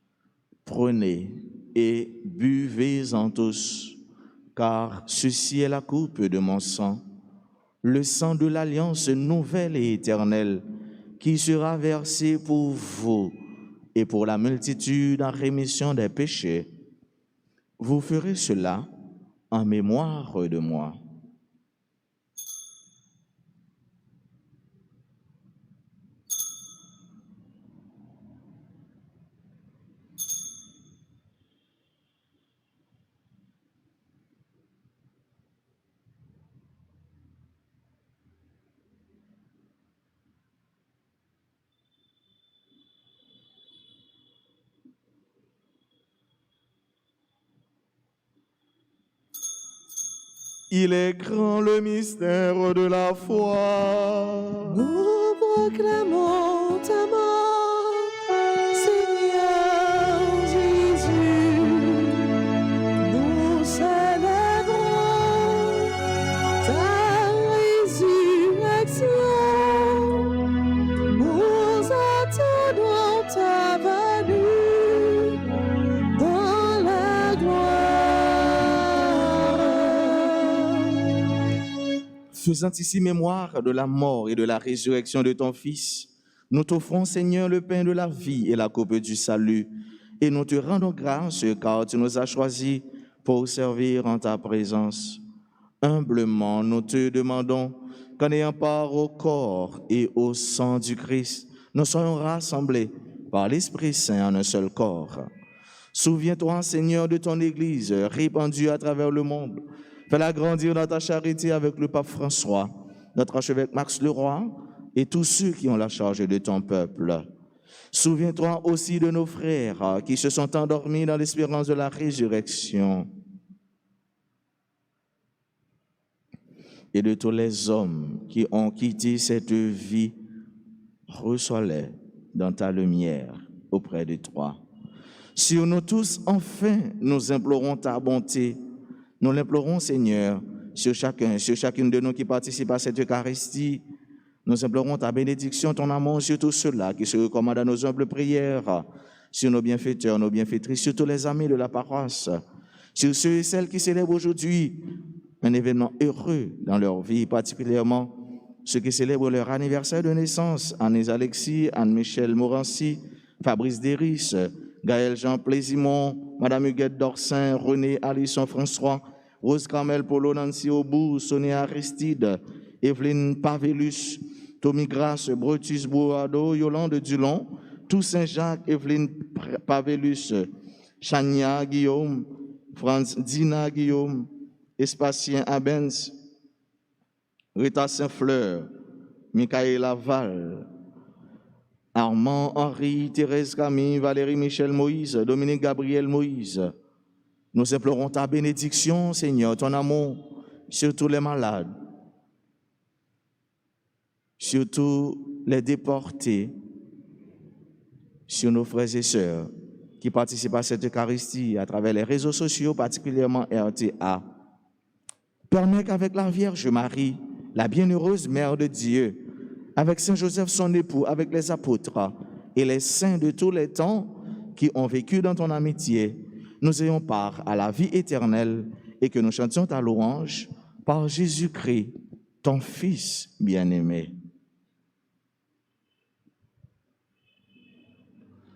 « Prenez et buvez-en tous, car ceci est la coupe de mon sang, le sang de l'alliance nouvelle et éternelle, qui sera versé pour vous et pour la multitude en rémission des péchés. Vous ferez cela en mémoire de moi. » Il est grand le mystère de la foi. Nous proclamons ta mort, Seigneur Jésus. Nous célébrons ta résurrection. Faisant ici mémoire de la mort et de la résurrection de ton Fils, nous t'offrons, Seigneur, le pain de la vie et la coupe du salut, et nous te rendons grâce car tu nous as choisis pour servir en ta présence. Humblement, nous te demandons qu'en ayant part au corps et au sang du Christ, nous soyons rassemblés par l'Esprit Saint en un seul corps. Souviens-toi, Seigneur, de ton Église répandue à travers le monde. Fais-la grandir dans ta charité avec le pape François, notre archevêque Max Leroy et tous ceux qui ont la charge de ton peuple. Souviens-toi aussi de nos frères qui se sont endormis dans l'espérance de la résurrection et de tous les hommes qui ont quitté cette vie. Reçois-les dans ta lumière auprès de toi. Sur nous tous, enfin, nous implorons ta bonté. Nous l'implorons, Seigneur, sur chacune de nous qui participe à cette Eucharistie. Nous implorons ta bénédiction, ton amour sur tous ceux-là qui se recommandent à nos humbles prières, sur nos bienfaiteurs, nos bienfaitrices, sur tous les amis de la paroisse, sur ceux et celles qui célèbrent aujourd'hui un événement heureux dans leur vie, particulièrement ceux qui célèbrent leur anniversaire de naissance, Anne Alexis, Anne-Michel Morancy, Fabrice Déris, Gaël Jean Plaisimont, Madame Huguette Dorsin, René Alisson François, Rose Carmel Polo Nancy Aubou, Sonia Aristide, Evelyne Pavelus, Tommy Grasse, Brutus Bourado, Yolande Dulon, Toussaint Jacques, Evelyne Pavelus, Chania Guillaume, Franz Dina Guillaume, Espacien Abens, Rita Saint-Fleur, Michael Laval, Armand Henri, Thérèse Camille, Valérie Michel Moïse, Dominique Gabriel Moïse. Nous implorons ta bénédiction, Seigneur, ton amour sur tous les malades, sur tous les déportés, sur nos frères et sœurs qui participent à cette Eucharistie à travers les réseaux sociaux, particulièrement RTA. Permets qu'avec la Vierge Marie, la bienheureuse Mère de Dieu, avec Saint Joseph son époux, avec les apôtres et les saints de tous les temps qui ont vécu dans ton amitié, nous ayons part à la vie éternelle et que nous chantions ta louange par Jésus-Christ, ton Fils bien-aimé.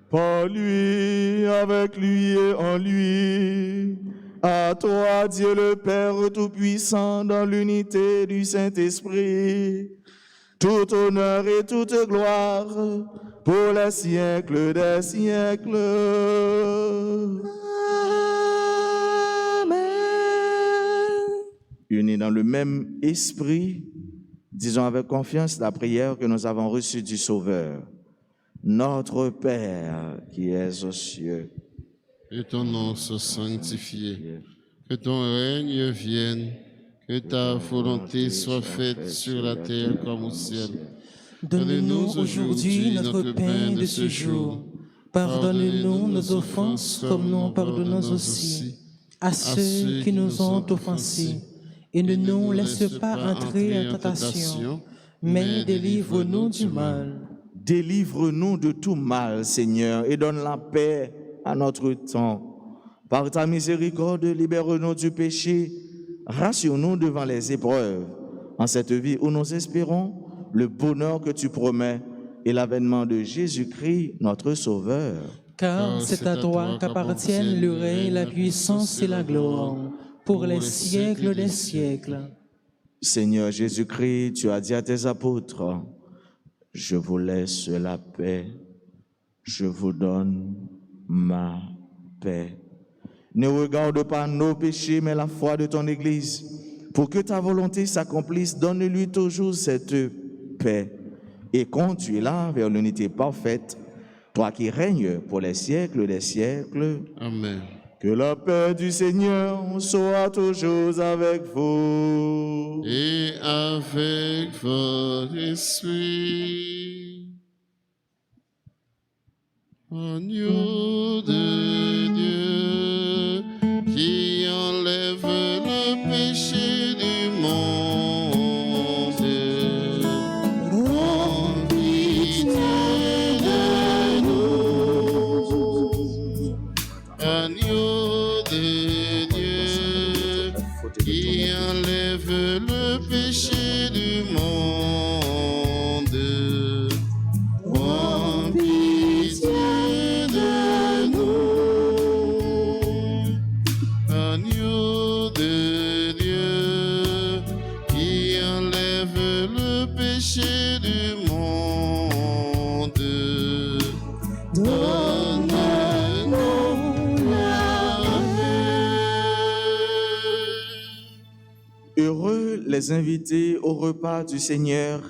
Par lui, avec lui et en lui, à toi, Dieu le Père Tout-Puissant, dans l'unité du Saint-Esprit, tout honneur et toute gloire pour les siècles des siècles. Amen. Unis dans le même esprit, disons avec confiance la prière que nous avons reçue du Sauveur. Notre Père qui es aux cieux, Que ton nom soit sanctifié, que ton règne vienne, que ta volonté soit faite sur la terre comme au ciel. Donne-nous aujourd'hui notre pain de ce jour. Pardonne-nous nos offenses comme nous pardonnons aussi à ceux qui nous ont offensés. Et ne nous laisse pas entrer en tentation, mais délivre-nous du mal. délivre-nous de tout mal, Seigneur, et donne la paix à notre temps. Par ta miséricorde, libère-nous du péché, rassure-nous devant les épreuves, en cette vie où nous espérons le bonheur que tu promets et l'avènement de Jésus-Christ, notre Sauveur. Car c'est à toi qu'appartiennent le règne, la puissance et la gloire, pour les siècles des siècles. Seigneur Jésus-Christ, tu as dit à tes apôtres, « Je vous laisse la paix, je vous donne ma paix. » Ne regarde pas nos péchés, mais la foi de ton Église. Pour que ta volonté s'accomplisse, donne-lui toujours cette paix et conduis-la vers l'unité parfaite, toi qui règnes pour les siècles des siècles. Amen. Que la paix du Seigneur soit toujours avec vous. Et avec votre esprit. Agneau de Dieu, qui enlève le péché du monde, prends pitié de nous. Agneau de Dieu, qui enlève le péché péchés du monde. Donne-nous la paix. Heureux les invités au repas du Seigneur.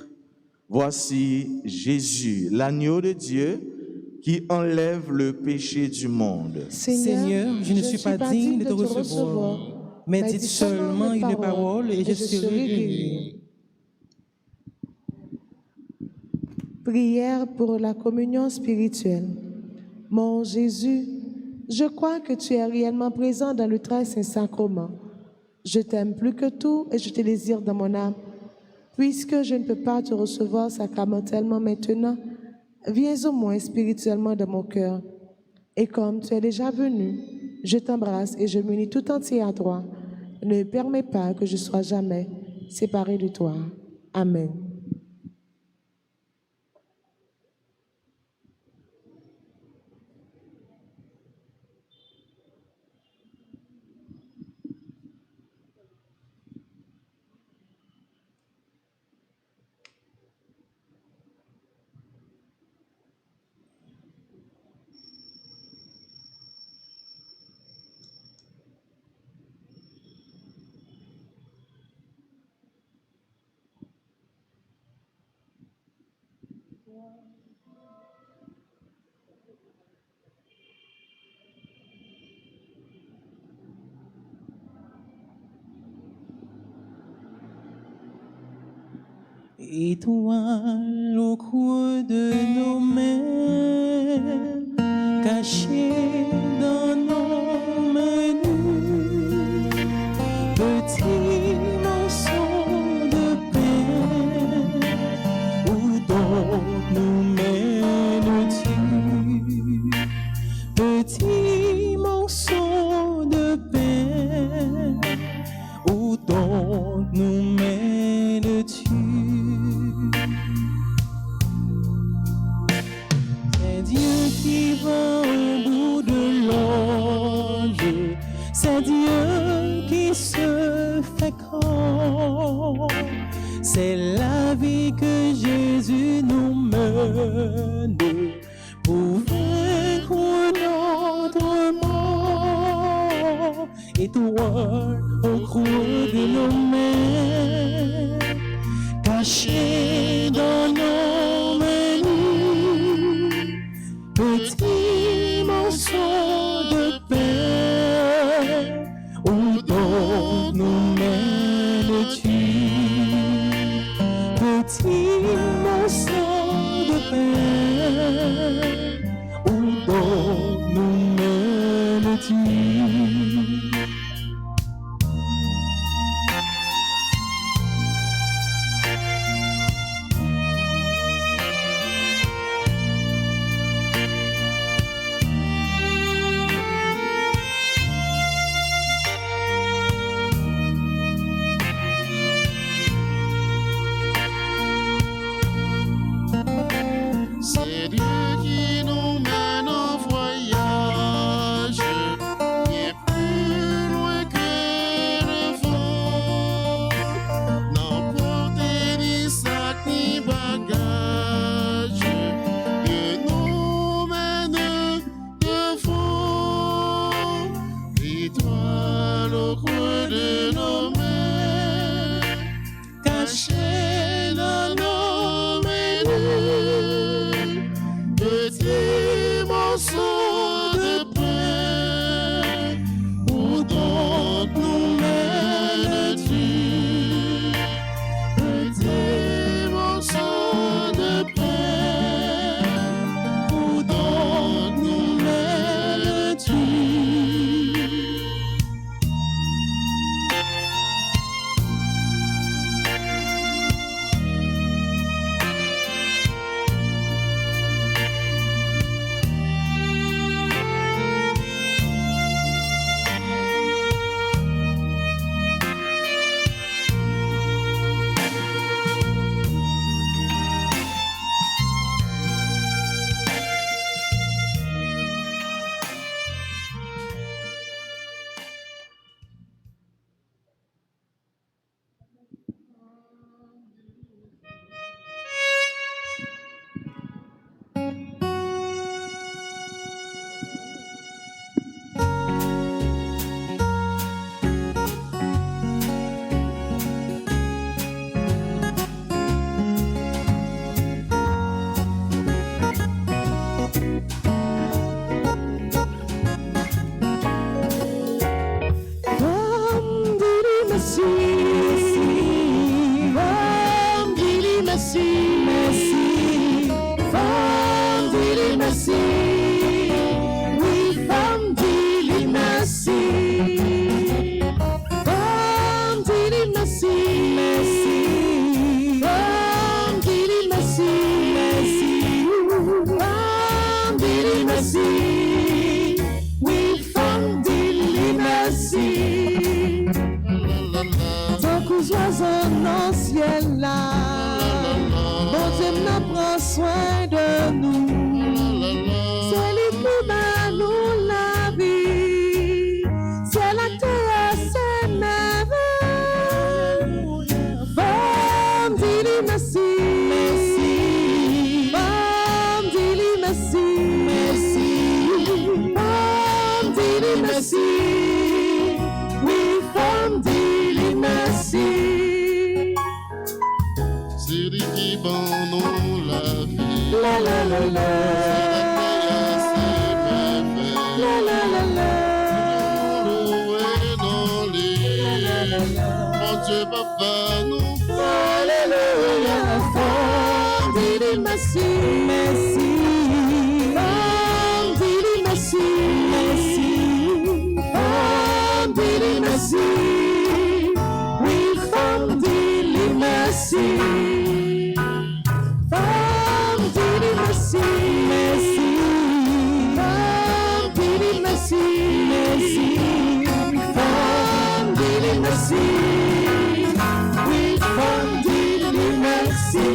Voici Jésus, l'agneau de Dieu qui enlève le péché du monde. Seigneur, je ne suis pas digne de te recevoir, mais dites seulement une parole et je serai guéri. Prière pour la communion spirituelle. Mon Jésus, je crois que tu es réellement présent dans le très saint sacrement. Je t'aime plus que tout et je te désire dans mon âme. Puisque je ne peux pas te recevoir sacramentellement maintenant, viens au moins spirituellement dans mon cœur. Et comme tu es déjà venu, je t'embrasse et je m'unis tout entier à toi. Ne permets pas que je sois jamais séparé de toi. Amen. Étoile au creux de nos mains, cachée dans nos menus, petit morceau de pain, où donc nous mènes-tu? Petit morceau de pain, où donc nous mènes-tu? C'est Dieu qui va au bout de l'ange, c'est Dieu qui se fait grand. C'est la vie que Jésus nous mène pour vaincre notre mort. Étoile au creux de nos mains, caché dans nos menus, petit morceau de pain, où donc nous mènes-tu? Petit morceau de pain, où donc nous mènes-tu? merci, merci. Femme dit merci. Oui, femme dit merci. Femme dit merci, merci. Femme dit merci, merci. Femme dit merci. Oui, femme dit merci. Tant que oiseaux dans le ciel là, bon Dieu nous prend soin de nous. C'est lui qui m'a nous la vie, c'est la terre, c'est merveille. Femme dit merci, merci. Femme dit merci, merci. Femme dit merci. Oui, femme dit merci. C'est lui qui ban nous la vie. La la la la. La la la la. Mon Dieu, papa, nous. Alléluia. Femme dit merci, merci. Femme dit merci, merci. Femme dit merci. Oui, femme dit merci. Femme dit merci, merci. Femme dit merci, merci. Femme dit merci. Oui, femme dit merci.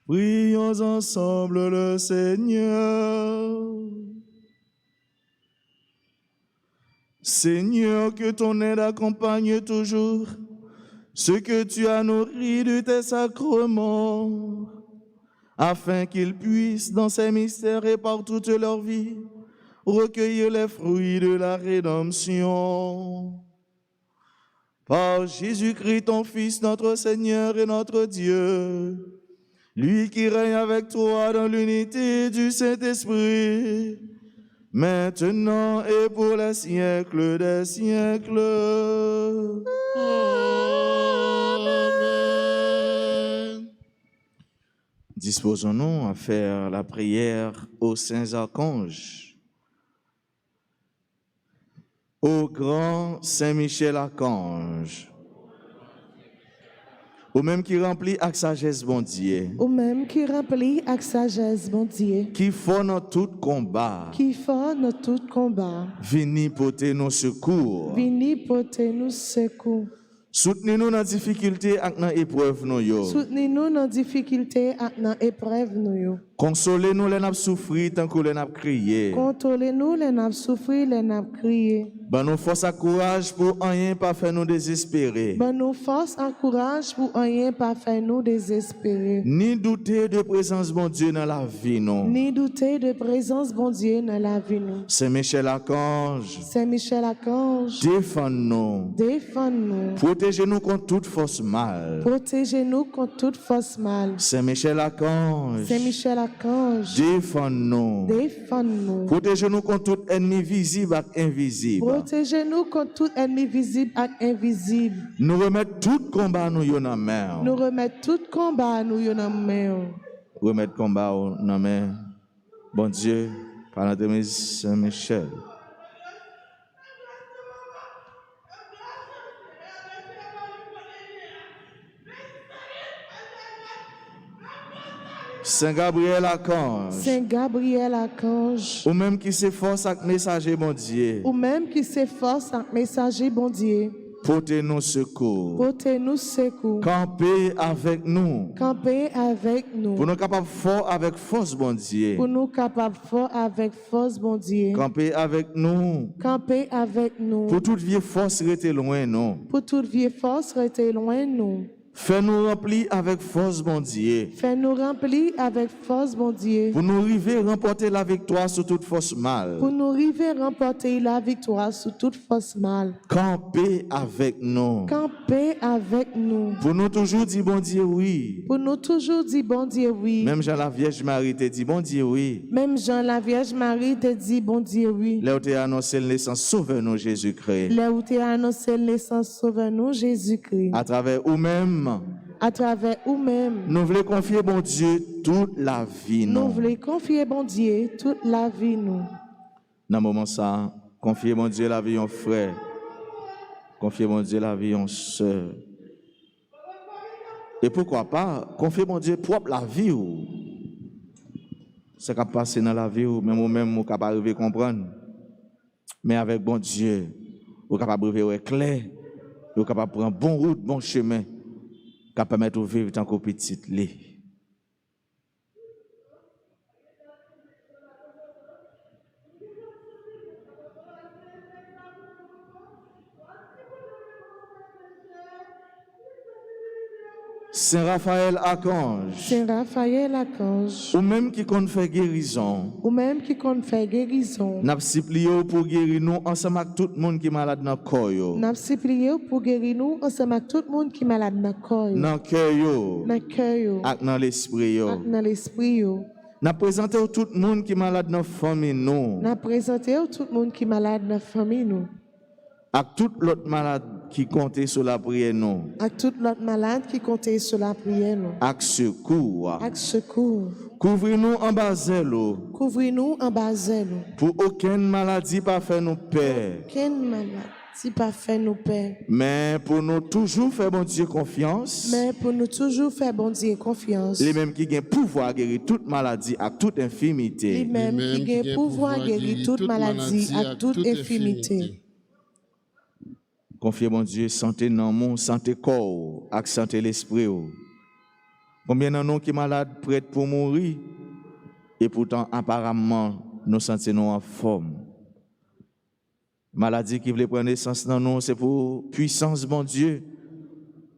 Prions ensemble le Seigneur. Seigneur, que ton aide accompagne toujours ce que tu as nourri de tes sacrements, afin qu'ils puissent, dans ces mystères et par toute leur vie, recueillir les fruits de la rédemption. Par Jésus-Christ, ton Fils, notre Seigneur et notre Dieu, lui qui règne avec toi dans l'unité du Saint-Esprit, maintenant et pour les siècles des siècles. Amen. Disposons-nous à faire la prière aux saints archanges. Au grand Saint Michel Archange, au même qui remplit avec sagesse bon Dieu, Ou même qui remplit avec sagesse bon Dieu, qui font dans tout combat, qui fait dans tout combat, vini porter nos secours, vini porter nous secours. soutenez-nous dans la difficulté et dans l'épreuve nous yo. Soutenez-nous dans difficulté et dans épreuve nous yo. Consolez-nous les n'a souffrir tant que les n'a crié. Contrôlez-nous les n'a souffrir, les n'a crié. Ben nous force et courage pour rien pas faire nous désespérer. Ben nous force et courage pour rien pas faire nous désespérer. Ni douter de présence bon Dieu dans la vie non. Ni douter de présence bon Dieu dans la vie nous. Saint Michel Archange, Saint Michel Archange, défends-nous. défends-nous. Protégez-nous contre toute force mal. Protégez-nous contre toute force mal. Saint Michel Archange, Saint Michel Archange, défends-nous. défends-nous. Protégez-nous contre tout ennemi visible et invisible. Protégez-nous contre tout ennemi visible et invisible. Nous remettre tout combat nous yo dans main. Nous remettre tout combat nous yo dans main. Remettre combat dans main. Bon Dieu, par l'entremise Saint Michel. Saint Gabriel Archange, Saint Gabriel Archange, ou même qui s'efforce avec messager bon Dieu, ou même qui s'efforce avec messager bon Dieu, portez-nous secours, portez-nous secours, campez avec nous, campez avec nous, pour nous capables fort avec force bon Dieu, pour nous capables fort avec force bon Dieu, campez avec nous, campez avec nous, pour toute vieille force rester loin non, pour toute vieille force rester loin nous, Fais-nous remplir avec force, bon Dieu. Fais-nous remplir avec force, bon Dieu. Pour nous arriver à remporter la victoire sur toute force mal. Pour nous arriver à remporter la victoire sur toute force mal. Camper avec nous. Camper avec nous. Pour nous toujours dire bon Dieu oui. Pour nous toujours dire bon Dieu oui. Même Jean la Vierge Marie te dit bon Dieu oui. Même Jean la Vierge Marie te dit bon Dieu oui. Là où tu as annoncé la naissance, sauve-nous Jésus-Christ. Là où tu as annoncé la naissance, sauve-nous Jésus-Christ. À travers nous-mêmes. À travers nous-mêmes. Nous voulons confier bon Dieu toute la vie. Nous voulons confier bon Dieu toute la vie nous. Dans le moment ça, confier bon Dieu la vie en frère. Confier bon Dieu la vie en soeur. Et pourquoi pas confier bon Dieu propre la vie ou. Ce qui a passé dans la vie ou même ou même capable arriver comprendre. Mais avec bon Dieu, vous capable arriver clair, vous capable prendre bon route, bon chemin. Qui permettre de vivre tant qu'au petit lit. Saint Raphaël Archange. Saint Raphaël Archange. Ou même qui compte faire guérison. Ou même qui compte faire guérison. N'a supplié pour guérir nous ensemble avec tout le monde qui est malade dans le corps. N'a supplié pour guérir nous ensemble avec tout le monde qui est malade dans le corps. Dans le cœur. Dans le cœur. Avec dans l'esprit. Dans l'esprit. N'a présenté tout le monde qui est malade dans la famille nous. N'a présenté tout le monde qui est malade dans la famille nous. Avec tout l'autre malade qui comptait sur la prière nous. Avec tout l'autre malade qui comptait sur la prière nous. Avec secours. Avec secours. Couvrez-nous en bas zèle. Couvrez-nous en bas zèle. Pour aucune maladie pas faire nous peur. Aucune maladie pas faire nous peur. Mais pour nous toujours faire bon Dieu confiance. Mais pour nous toujours faire bon Dieu confiance. Les mêmes qui ont pouvoir guérir toute maladie à toute infirmité. Les mêmes qui ont pouvoir guérir toute maladie à toute infirmité. Confiez mon Dieu santé dans mon santé corps et santé l'esprit. Combien de nous qui sont malades prêts pour mourir et pourtant apparemment nous sentons en forme. Maladie qui voulait prendre naissance dans nous c'est pour puissance bon Dieu.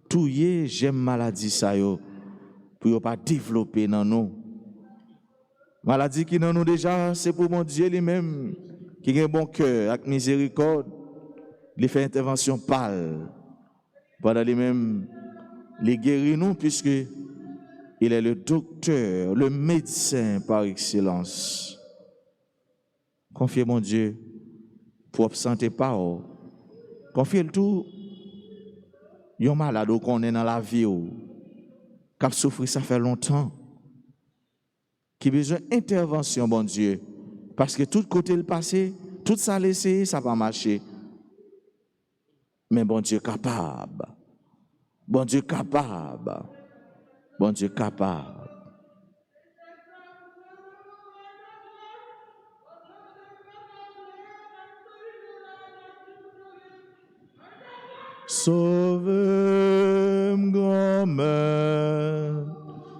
Tout y j'aime maladie ça yo pour pas développer dans nous. Maladie qui dans nous déjà c'est pour mon Dieu lui-même qui a un bon cœur avec miséricorde. Il fait intervention pâle. Pendant lui-même, il guérit nous puisque il est le docteur, le médecin par excellence. Confiez mon Dieu pour santé pas. Confiez le tout. Yon malade qu'on est dans la vie qui a souffert ça fait longtemps. Qui a besoin d'intervention bon Dieu parce que tout côté le passé, tout ça laissé, ça va marcher. Mais bon Dieu capable. Bon Dieu capable. Bon Dieu capable. Sauve-moi, grand-mère.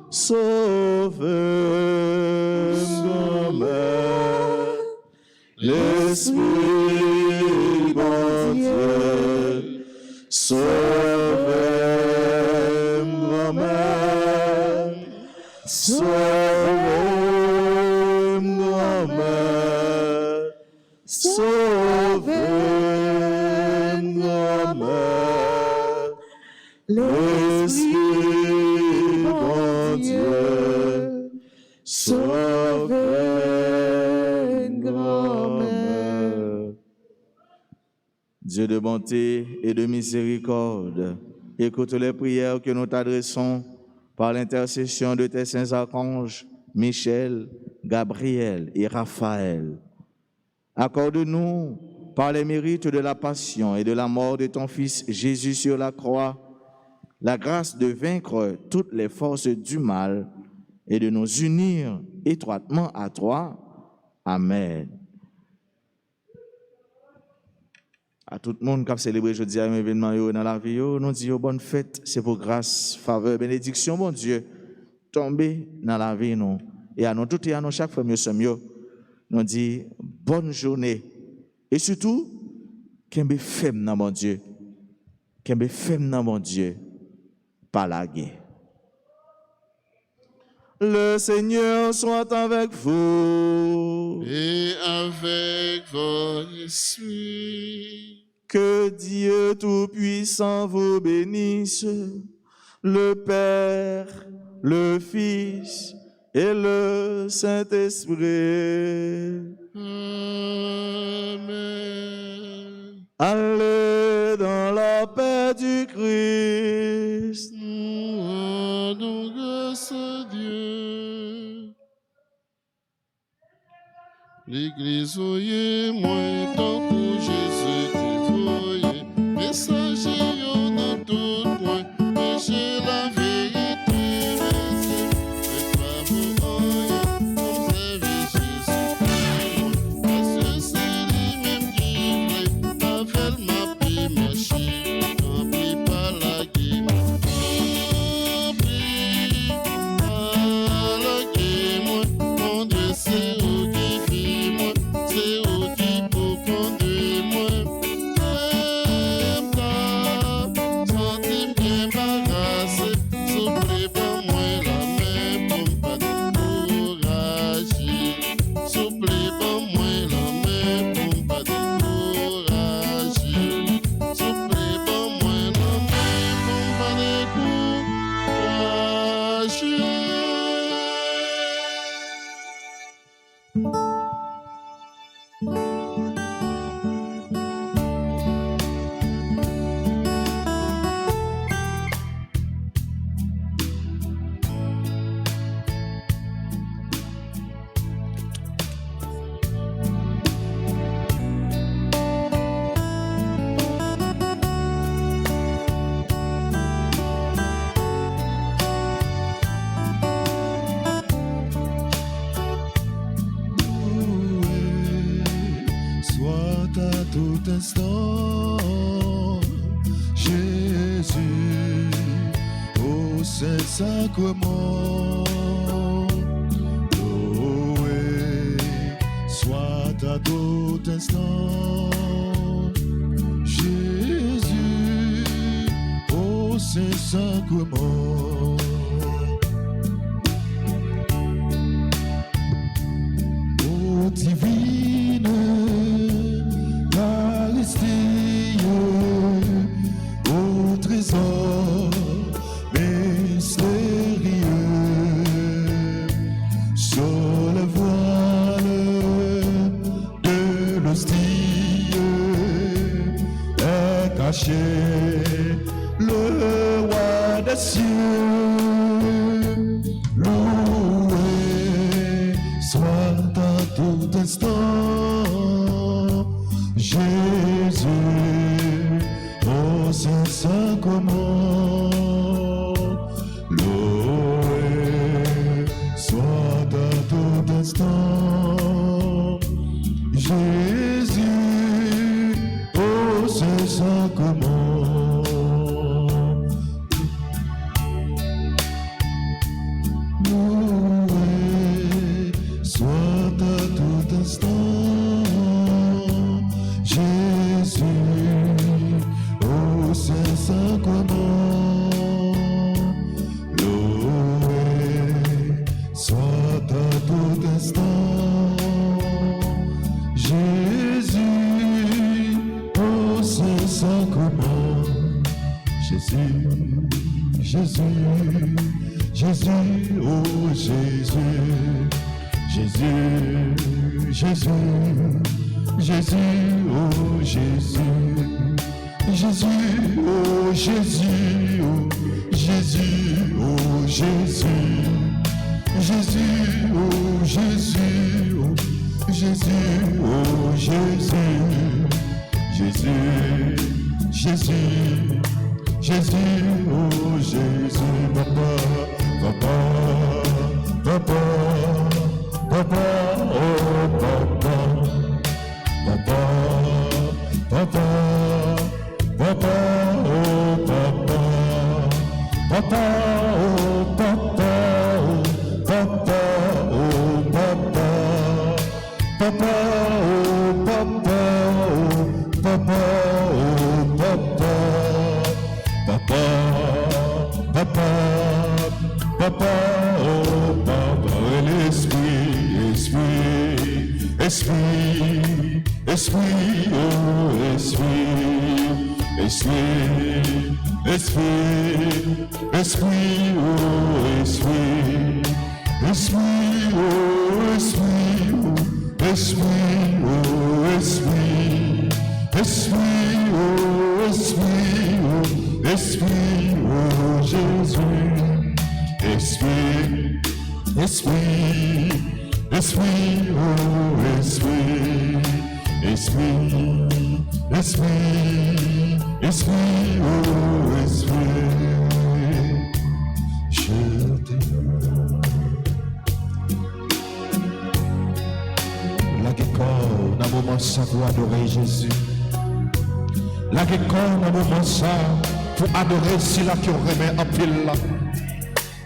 Sauve-moi, l'Esprit, bon Dieu. Sauve-moi, grand-mère. Sauve-moi, grand-mère. Sauve-moi, grand-mère. L'Esprit, bon Dieu. Sauve-moi, Dieu de bonté et de miséricorde, écoute les prières que nous t'adressons par l'intercession de tes saints archanges, Michel, Gabriel et Raphaël. Accorde-nous, par les mérites de la passion et de la mort de ton Fils Jésus sur la croix, la grâce de vaincre toutes les forces du mal et de nous unir étroitement à toi. Amen. À tout le monde qui a célébré aujourd'hui un événement dans la vie, nous disons bonne fête, c'est pour grâce, faveur, bénédiction, bon Dieu, tomber dans la vie, nous. Et à nous tous et à nous, chaque fois, nous disons bonne journée. Et surtout, qu'un femme dans mon Dieu. Qu'un femme dans mon Dieu. pas la guerre. Le Seigneur soit avec vous. Et avec votre esprit. Que Dieu Tout-Puissant vous bénisse, le Père, le Fils et le Saint-Esprit. Amen. Allez dans la paix du Christ. Nous rendons grâce à Dieu. L'Église oye moins tant que Jésus t'y voyait. Messager dans tout point, prêcher la vérité. Mais pas vous oye, observez Jésus. Parce que c'est lui-même qui voulait, avec ma paix, ma chère, rempli par la guerre. Jésus, au Saint-Sacrement, loué soit à tout instant. Jésus, au Saint-Sacrement. Ô divine au trésor mystérieux, sur le voile de l'hostie est caché le roi des cieux. Loué soit à tout instant Jésus au Saint-Sacrement. Loué soit à tout instant Jésus au Saint-Sacrement. Loué soit à tout instant Jésus au Saint-Sacrement. Loué soit à tout instant Jésus au Saint-Sacrement. Jésus, Jésus, Jésus, oh Jésus, Jésus, Jésus, Jésus, oh Jésus, Jésus, oh Jésus, oh Jésus, oh Jésus, Jésus, oh Jésus, oh Jésus, oh Jésus, Jésus, Jésus, Jésus, oh Jésus, papa, papa, papa, papa, oh papa, papa, papa, papa, oh papa, papa, oh papa, oh papa, oh papa, papa, oh papa, oh papa, oh papa, papa, papa, Esprit, Esprit, oh Esprit, Esprit, Esprit, Esprit, oh Esprit, Esprit, oh Esprit, Esprit, oh Esprit, Esprit, oh Esprit, Esprit, oh Jésus, Esprit, Esprit, Esprit, oh Esprit, Esprit, Esprit, Esprit, oh Esprit, je t'aime. La guécor dans moment ça pour adorer Jésus. La guécor dans moment ça pour adorer celui-là qui remet en pile là.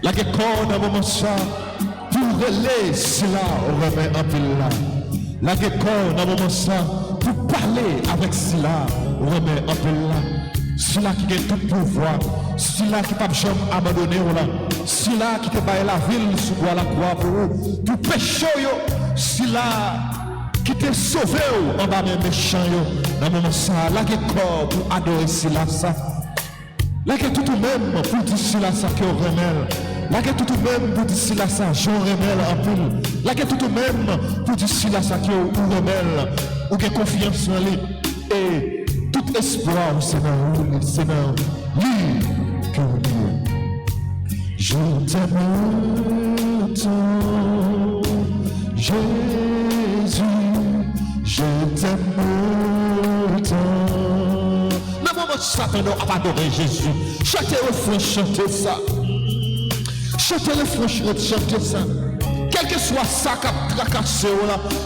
La guécor dans moment ça pour relayer cela remet en pile là. La guécor dans moment ça pour parler avec cela remet en pile là. Celui-là qui a tout pouvoir, celui-là qui n'a pas jamais abandonné, celui-là qui te baille la ville sous la croix pour pécher, celui-là qui te sauvé en bas des méchants, dans le moment ça, là qui est corps pour adorer celui-là, ça. Là qui est tout même pour dire celui-là, ça qui est remède. Là qui est tout même pour dire celui-là, ça, Jean remède en pile. Là qui est tout même pour dire celui-là, ça qui est remède, ou qui a confiance en lui. Et tout espoir, c'est dans lui que Dieu. Je t'aime tant, Jésus, je t'aime tant. Le moment où Satan a adoré Jésus, chantez le refrain, chantez ça. Chantez le refrain, chantez ça. Quel que soit ça qui a tracassé,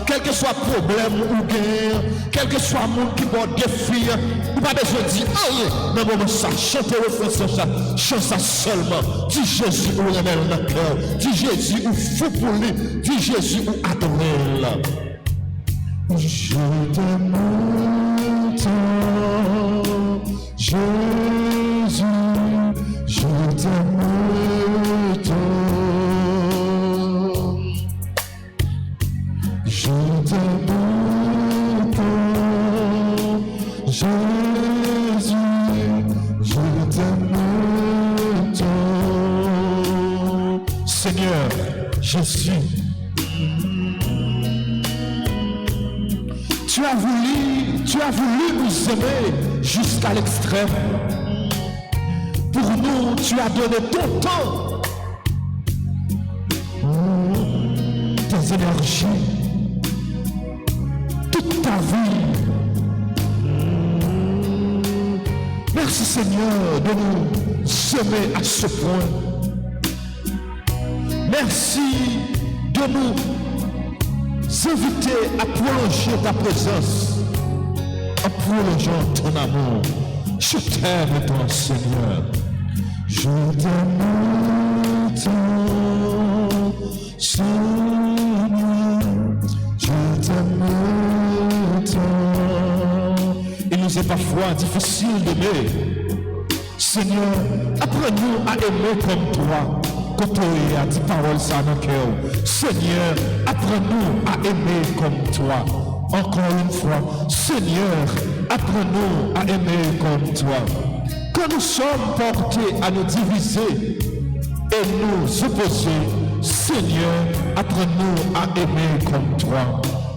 quel que soit problème ou guerre, quel que soit le monde qui porte des filles, vous n'avez pas besoin de dire rien. Mais bon, ça, chantez le français, ça, chante ça seulement. Dis Jésus ou remède dans le cœur. Dis Jésus ou fou pour lui. Dis Jésus ou adorez-le. Je t'aime tant, Jésus, je t'aime tant. Je t'aime tant, Jésus, je t'aime tant. Seigneur Jésus, tu as voulu nous aimer jusqu'à l'extrême. Pour nous, tu as donné ton temps, tes énergies, toute ta vie. Merci Seigneur de nous aimer à ce point. Merci de nous inviter à prolonger ta présence, en prolongeant ton amour. Je t'aime toi Seigneur. Je t'aime tant, Seigneur. Je t'aime tant. Il nous est parfois difficile d'aimer. Seigneur, apprends-nous à aimer comme toi. Quand tu as dit paroles ça dans le cœur. Seigneur, apprends-nous à aimer comme toi. Encore une fois, Seigneur, apprends-nous à aimer comme toi. Quand nous sommes portés à nous diviser et nous opposer, Seigneur, apprends-nous à aimer comme toi.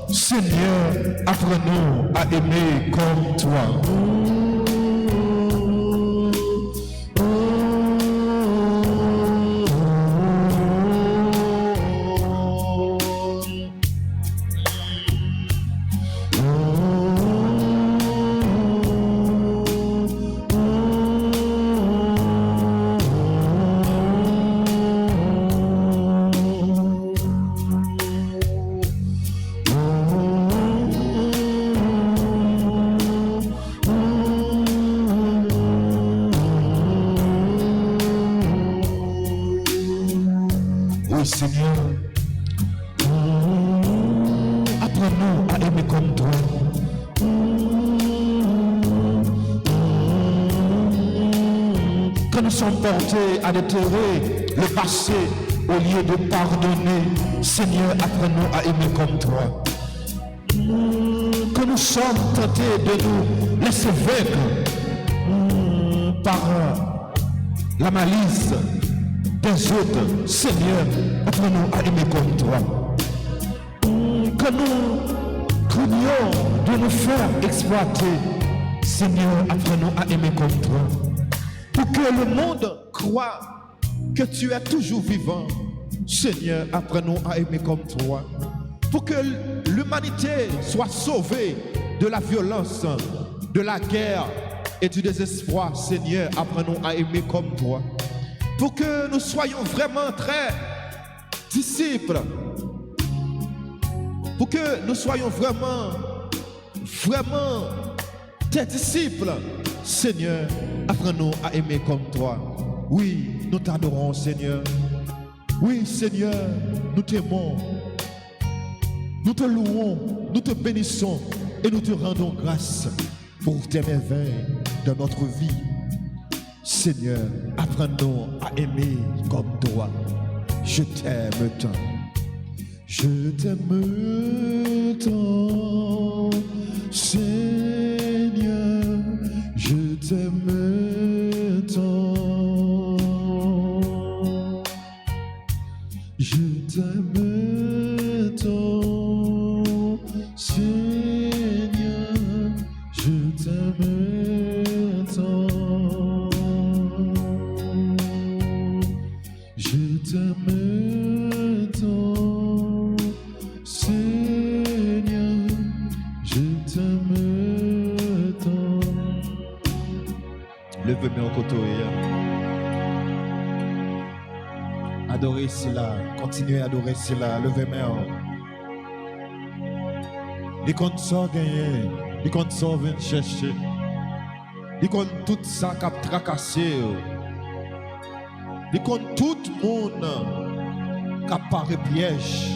Seigneur, apprends-nous à aimer comme toi. Oui, Seigneur, apprends-nous à aimer comme toi. Quand nous sommes portés à déterrer le passé au lieu de pardonner, Seigneur, apprends-nous à aimer comme toi. que nous sommes tentés de nous laisser vaincre par la malice des autres. Seigneur, apprends-nous à aimer comme toi. Que nous craignions de nous faire exploiter. Seigneur, apprends-nous à aimer comme toi. Pour que le monde croie que tu es toujours vivant. Seigneur, apprends-nous à aimer comme toi. Pour que l'humanité soit sauvée de la violence, de la guerre et du désespoir. Seigneur, apprends-nous à aimer comme toi. Pour que nous soyons vraiment très disciples. Pour que nous soyons vraiment tes disciples. Seigneur, apprends-nous à aimer comme toi. Oui, nous t'adorons, Seigneur. Oui, Seigneur, nous t'aimons. Nous te louons, nous te bénissons et nous te rendons grâce pour tes merveilles de notre vie. Seigneur, apprends-nous à aimer comme toi. Je t'aime tant. Je t'aime tant, Seigneur. Je t'aime tant. Je t'aime tant, Seigneur. Je t'aime tant. Je t'aime tant, Seigneur. Je t'aime tant. Levez-moi au côté. Adorez cela, continuez à adorer cela, levez-moi. Les comptes sont gagnés, les comptes sont venus chercher. Les comptes tout ça qui a tracassé. Les comptes tout le monde qui a paré piège,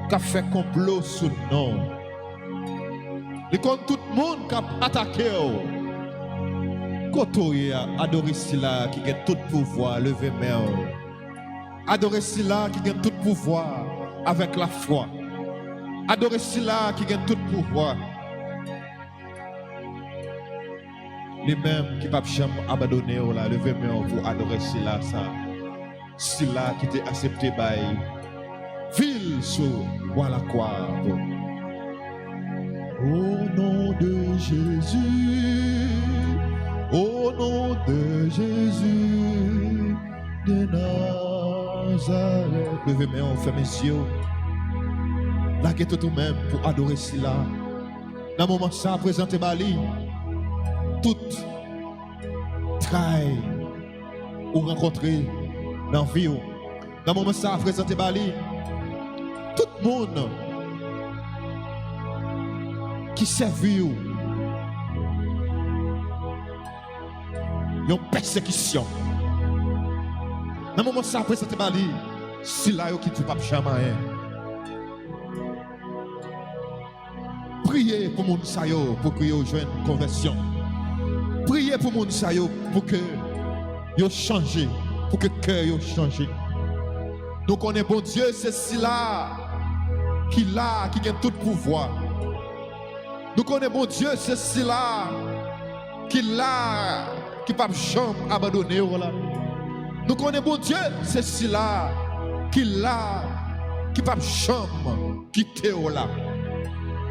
qui a fait complot sous le nom. Les comptes tout le monde qui a attaqué. Kotoye, adorez cela qui a tout pouvoir, levez-moi. Adorez cela qui gagne tout pouvoir avec la foi. Adorez cela qui gagne tout pouvoir. Les mêmes qui ne peuvent jamais abandonner, levez-moi pour adorer cela, ça. Cela qui t'est accepté par ville sur la croix. Au nom de Jésus, au nom de Jésus de Nazareth. Levez-moi, fermez mes yeux. Laquez tout même pour adorer cela. Dans le moment ça, présentez Bali. Toute traille ou rencontrer dans la vie. Dans le moment ça, présentez Bali. Tout le monde qui servit une persécution. Dans le moment ça, présentez Bali. Si là, qui ne pas jamais. Priez pour mon sayo pour que vous joignent une conversion. Priez pour mon sayo pour que vous changez, pour que le cœur change. Nous connaissons bon Dieu, c'est cela qui gagne tout pouvoir. Nous connaissons bon Dieu, c'est cela qui ne peut jamais abandonner. Nous connaissons bon Dieu, c'est cela qui ne peut jamais quitter.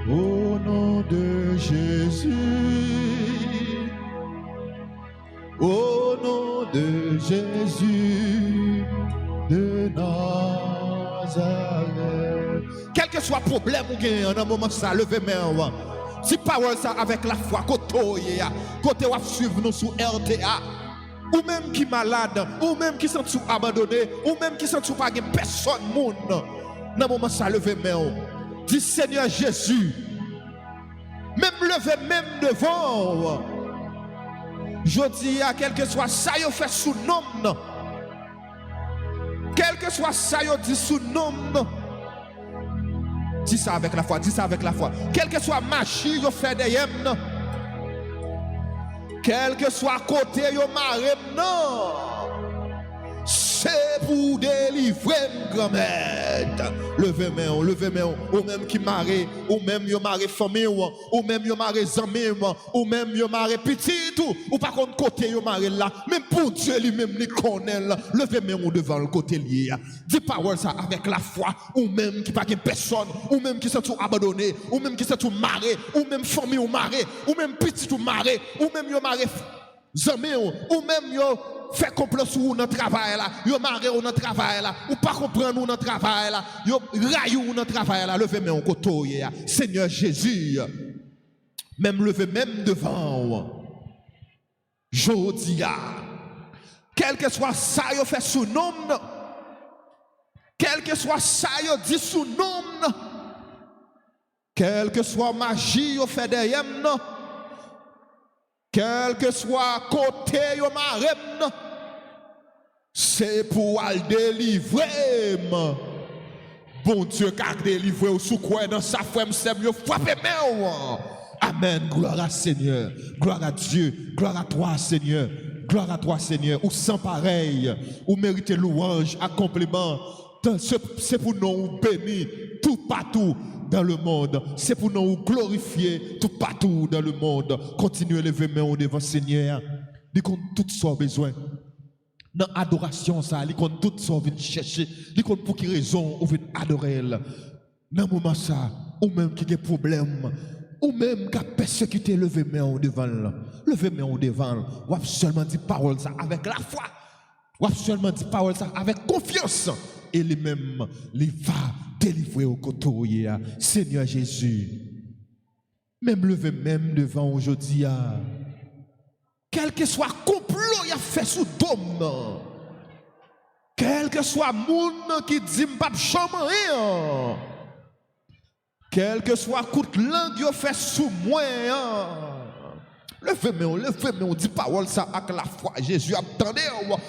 Au nom de Jésus, au nom de Jésus de Nazareth. Quel que soit le problème ou gain, en un moment ça, levez-moi. Si parole ça avec la foi, côté ou suivre nous sur RTA, ou même qui malade, ou même qui sont abandonné, ou même qui sont pas personne monde. Dans un moment ça, levez-moi. Dis Seigneur Jésus, même levé, même devant, je dis à quel que soit ça, il fait sous nom, quel que soit ça, il dit sous nom, dis ça avec la foi, dis ça avec la foi, quel que soit machi, il fait des yem, quel que soit côté, il marre, non, c'est pour délivrer grand-mère. Levez main, ou même qui marre, ou même yo marre famille, ou même yo marre amis, ou même yo marre petit, ou pas contre côté yo marre là, même pour Dieu lui-même ni connaît. Levez main devant le côté lié. Dis parole ça avec la foi, ou même qui pas personne, ou même qui s'est tout abandonné, ou même qui s'est tout marré, ou même famille ou marré, ou même petit ou marré, ou même yo marré amis, ou même yo fait complot sur notre travail là, yo marré ou notre travail là, ou pas comprendre ou notre travail là, yo raille ou notre travail là, levez main au côté. Seigneur Jésus, même levé même devant Jodia, quel que soit ça yo fait sous nom, quel que soit ça yo dit sous nom, quel que soit magie yo fait derrière non, quel que soit côté yo marem, c'est pour aller délivrer. Bon Dieu qu'a délivré ou sous quoi dans sa foi m'sem yo frappé main. Amen, gloire à Seigneur, gloire à Dieu, gloire à toi Seigneur, gloire à toi Seigneur, ou sans pareil, ou méritez louange, accomplissement. C'est pour nous bénir tout partout dans le monde. C'est pour nous glorifier tout partout dans le monde. Continuez à lever main au devant Seigneur. Il compte tout son besoin. Dans l'adoration, ça, il compte tout son vient chercher. Il compte pour qui raison on veut adorer. Dans le moment ça, ou même qui a des problèmes, ou même qui a persécuté, levez main au devant. Levez main au devant. Ou seulement dit parole ça avec la foi. Ou seulement dit parole ça avec confiance. Et lui-même, il va délivrer au côté. Seigneur Jésus, même levé même devant aujourd'hui, quel que soit complot il a fait sous dôme, quel que soit monde qui dit m'pas jamais, quel que soit coup de langue il a fait sous moi, levez-moi, dit parole ça avec la foi. Jésus attendez,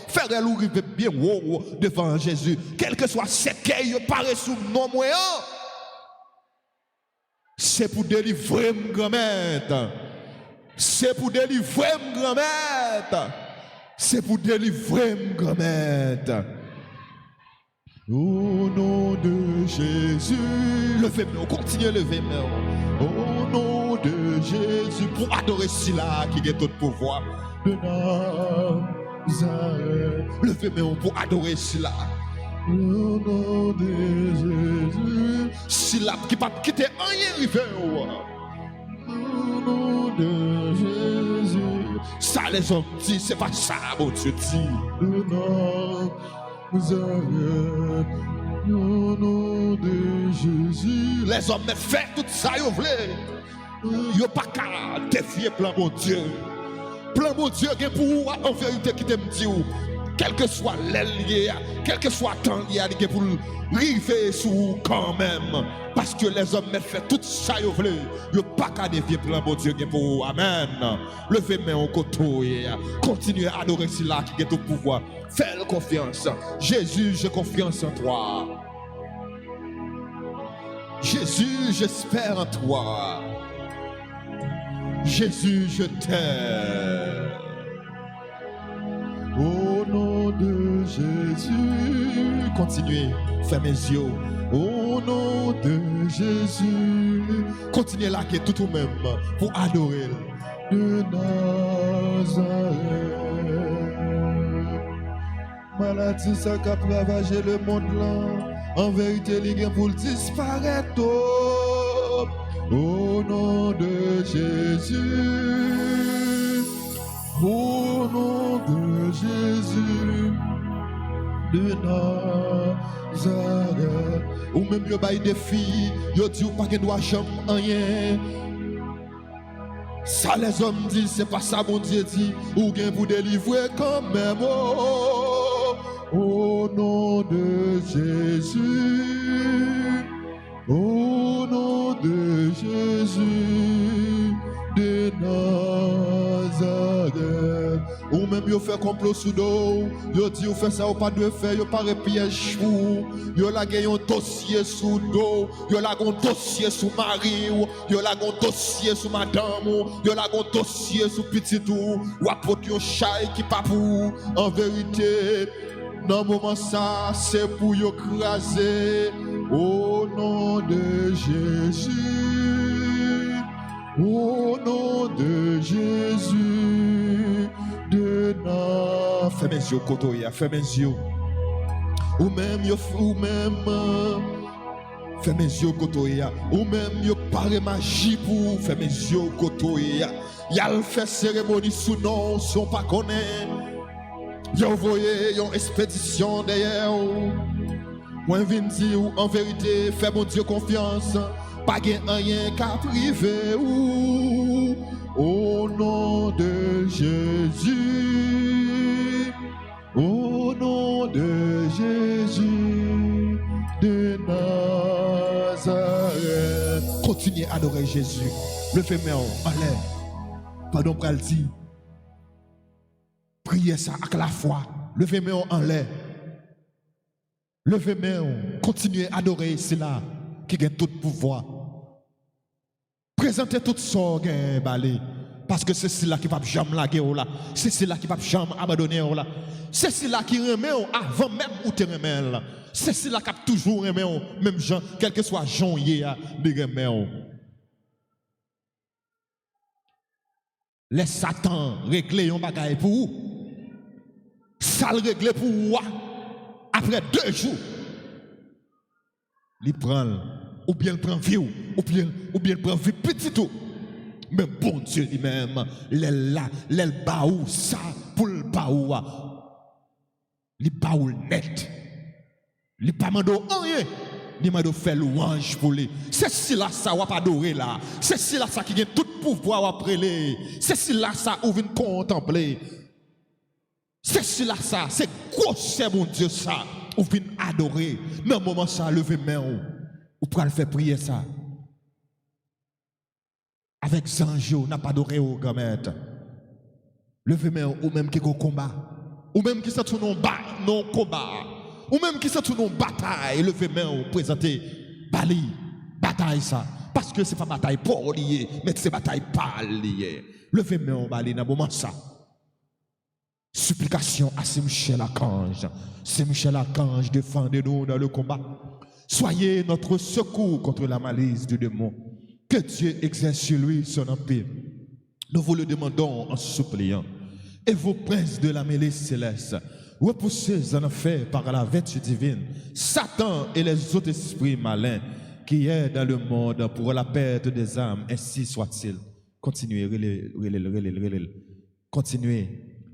faire-le arriver bien haut devant Jésus. Quel que soit ce qu'il paraît sous nos moyens, c'est pour délivrer mon grand-mère. C'est pour délivrer mon grand-mère. C'est pour délivrer mon grand-mère. Au nom de Jésus, levez-moi, continuez levez-moi. Au nom de Jésus, pour adorer celui-là qui a tout pouvoir de Nazareth. Levez-moi pour adorer celui-là. Au nom de Jésus, celui-là qui pas quitter rien rivé. Au nom de Jésus, ça les hommes disent, c'est pas ça, mon Dieu dit. De Nazareth. Au nom de Jésus, les hommes me fait tout ça, ils veulent. Ils n'ont pas qu'à défier plan mon Dieu. Plan mon Dieu, qui pour en vérité qui t'aime dire, quel que soit l'aile, quel que soit le temps, il y a pour river sous quand même. Parce que les hommes me fait tout ça, ils veulent. Ils n'ont pas qu'à défier plan mon Dieu qui pour. Amen. Levez main au côté. Continuez à adorer celui-là qui a tout pouvoir. Fais confiance. Jésus, j'ai confiance en toi. Jésus, j'espère en toi. Jésus, je t'aime. Au nom de Jésus, continuez, fermez les yeux. Au nom de Jésus, continuez là qui est tout au même pour adorer de Nazareth. Maladie ça qui a ravagé le monde là, en vérité il vient pour disparaître. Au nom de Jésus, au nom de Jésus de Nazareth. Ou même yo bail des filles, yo dit ou pas que doit jamais rien. Ça les hommes disent, c'est pas ça mon Dieu dit, ou bien vous délivrer quand même. Au nom de Jésus, au nom de Jésus de Nazareth. Ou même yo fait complot sous dos, yo dit ou fait ça ou pas de faire, yo pare piège fou, yo la gagne un dossier sous dos, yo la gon dossier sous mari, yo la gon dossier sous madame, yo la gon dossier sous petit ou apporte yo chay qui pas pour. En vérité, Dans le moment ça, c'est pour y écraser au nom de Jésus. Au nom de Jésus de Nazareth. Fais mes yeux, Kotoya, fais mes yeux. Ou même, fais mes yeux, Kotoya. Ou même, yo pare magie pour faire mes yeux, Kotoya. Y'a fait cérémonie sous nom, son pas connaît. Y'a envoyé une expédition derrière. Moi, je viens dire, en vérité, fais mon Dieu confiance. Pas rien qu'à priver ou au nom de Jésus, au nom de Jésus de Nazareth. Continuez à adorer Jésus. Levez mes mains en l'air. Pardon, pour le dire. Priez ça avec la foi. Levez mes mains en l'air. Levez mes mains. Continuez à adorer cela qui gagne tout pouvoir. Présentez tout ça, parce que c'est cela qui va jamais la guerre, c'est cela qui va jamais abandonner, c'est cela qui remet avant même ou te remet, c'est cela qui a toujours remet, même Jean, quel que soit Jean, de remet. Laisse Satan régler un bagage pour vous, ça le régler pour vous, après 2 jours, il prend. Ou bien le prend vieux, ou bien le prend vie petit tout. Mais bon Dieu lui-même, l'aile baou ça pour le baou. Il baou net. Il pas mando rien. Il mando fait louange pour lui. C'est si là ça va pas adorer là. C'est si là ça qui gagne tout pouvoir après lui. C'est si là ça ou vient contempler. C'est si là ça, c'est gros c'est mon Dieu ça. Ou vient adorer. Dans le moment ça lever main. Ou pour le faire prier ça. Avec Zanjo, n'a pas adoré au grand-mère. Levez main ou même qui est au combat. Ou même qui sont non combat. Ou même qui sont non bataille. Levez main ou présenter bali, bataille ça. Parce que c'est pas bataille pour lier, mais c'est bataille pas liée. Levez main ou bali dans moment ça. Supplication à Saint-Michel Archange. Saint-Michel Archange, défendez-nous dans le combat. Soyez notre secours contre la malice du démon. Que Dieu exerce sur lui son empire. Nous vous le demandons en suppliant. Et vos princes de la milice céleste, repoussez en enfer par la vertu divine Satan et les autres esprits malins qui est dans le monde pour la perte des âmes, ainsi soit-il. Continuez,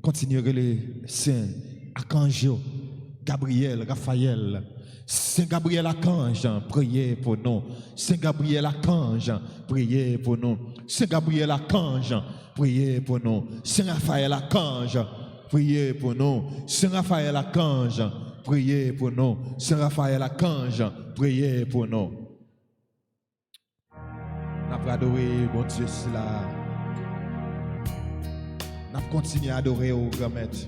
continuez, les saints, Archange, Gabriel, Raphaël, Saint Gabriel Archange, priez pour nous. Saint Gabriel Archange, priez pour nous. Saint Gabriel Archange, priez pour nous. Saint Raphaël Archange, priez pour nous. Saint Raphaël Archange, priez pour nous. Saint Raphaël Archange, priez pour nous. Nous avons adoré, bon Dieu, cela. Nous avons continué à adorer au grand maître.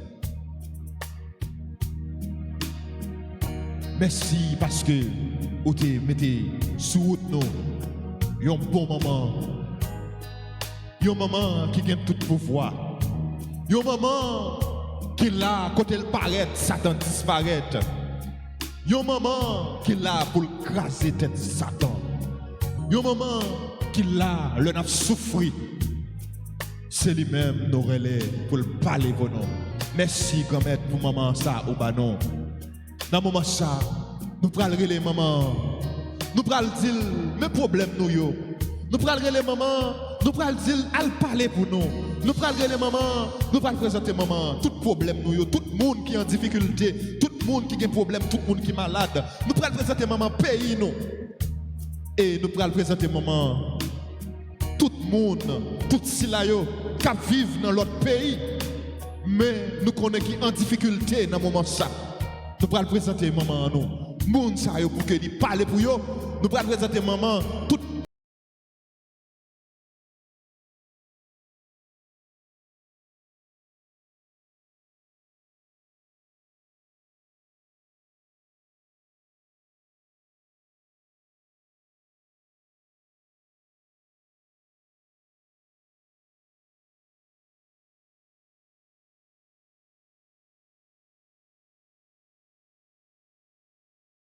Merci parce que vous te mettez sous route nous. Un bon moment. Un moment qui gagne tout pouvoir. Un moment qui là, quand elle paraît, Satan disparaît. Un moment qui là pour craser tête Satan. Un moment qui là, le n'a souffri. C'est lui-même nous relais pour le parler pour nous. Merci grand-mère pour maman ça au banon. Dans le moment ça, nous prenons les mamans. Nous prenons dire mes problèmes nous yo. Nous prenons les mamans, nous prenons dire al parler pour nous. Nous prenons les mamans, nous prenons présenter maman, tout problème nous yo, tout le monde qui est en difficulté, tout le monde qui a un problème, tout le monde qui est malade. Nous prenons présenter maman pays nous. Et nous prenons présenter maman tout le monde, tout cela yo qui vivent dans l'autre pays. Mais nous connaissons qui en difficulté dans le moment ça. Nous allons présenter maman à nous. Moun sa yo pour que dit parler pour yo. Nous allons présenter maman, tout